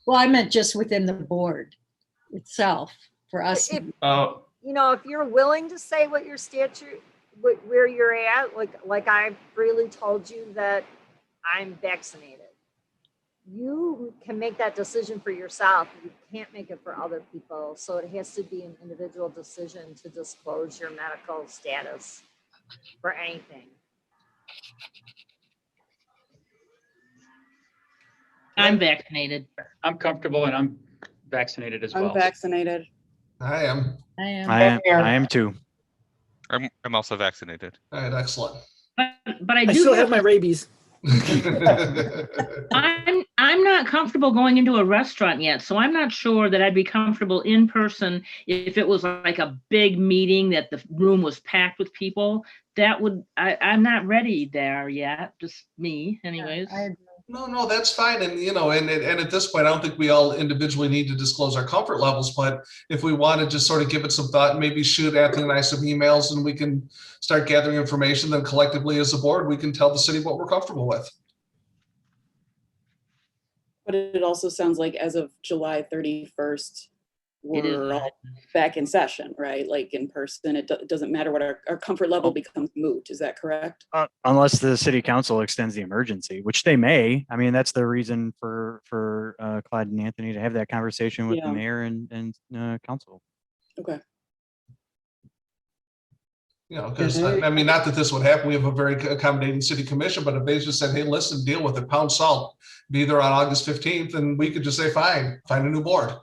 Well, I meant just within the board itself for us. If you're willing to say what your statute, where you're at, like I freely told you that I'm vaccinated. You can make that decision for yourself. You can't make it for other people. So it has to be an individual decision to disclose your medical status for anything. I'm vaccinated. I'm comfortable, and I'm vaccinated as well. I'm vaccinated. I am. I am. I am too. I'm also vaccinated. All right, excellent. But I I do still have my rabies. I'm not comfortable going into a restaurant yet, so I'm not sure that I'd be comfortable in person if it was like a big meeting that the room was packed with people. I'm not ready there yet. Just me, anyways. No, that's fine. And, and at this point, I don't think we all individually need to disclose our comfort levels, but if we want to just sort of give it some thought, maybe shoot Anthony and I some emails, and we can start gathering information, then collectively as a board, we can tell the city what we're comfortable with. But it also sounds like as of July 31st, It is. we're all back in session, right? Like in person, it doesn't matter what our comfort level becomes moot. Is that correct? Unless the city council extends the emergency, which they may. I mean, that's the reason for Clyde and Anthony to have that conversation with the mayor and council. Okay. You know, because I mean, not that this would happen. We have a very accommodating city commission, but if they just said, hey, listen, deal with it, pound salt, be there on August 15th, and we could just say, fine, find a new board.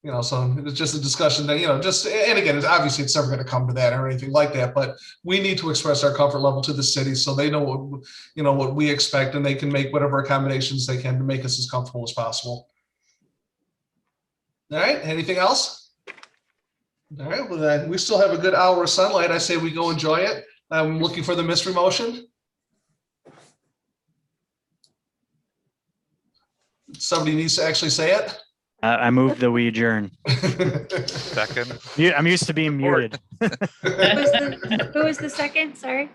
You know, so it's just a discussion that, you know, just, and again, it's obviously it's never going to come to that or anything like that, but we need to express our comfort level to the city so they know what, you know, what we expect, and they can make whatever accommodations they can to make us as comfortable as possible. All right, anything else? All right, well then we still have a good hour of sunlight. I say we go enjoy it. I'm looking for the mystery motion. Somebody needs to actually say it. I move that we adjourn. Second. I'm used to being muted. Who was the second? Sorry.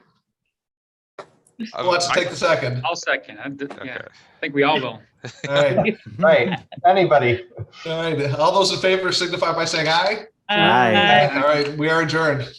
Who wants to take the second? I'll second. Yeah, I think we all will. All right. Right, anybody. All right. All those in favor signify by saying aye. Aye. All right. We are adjourned.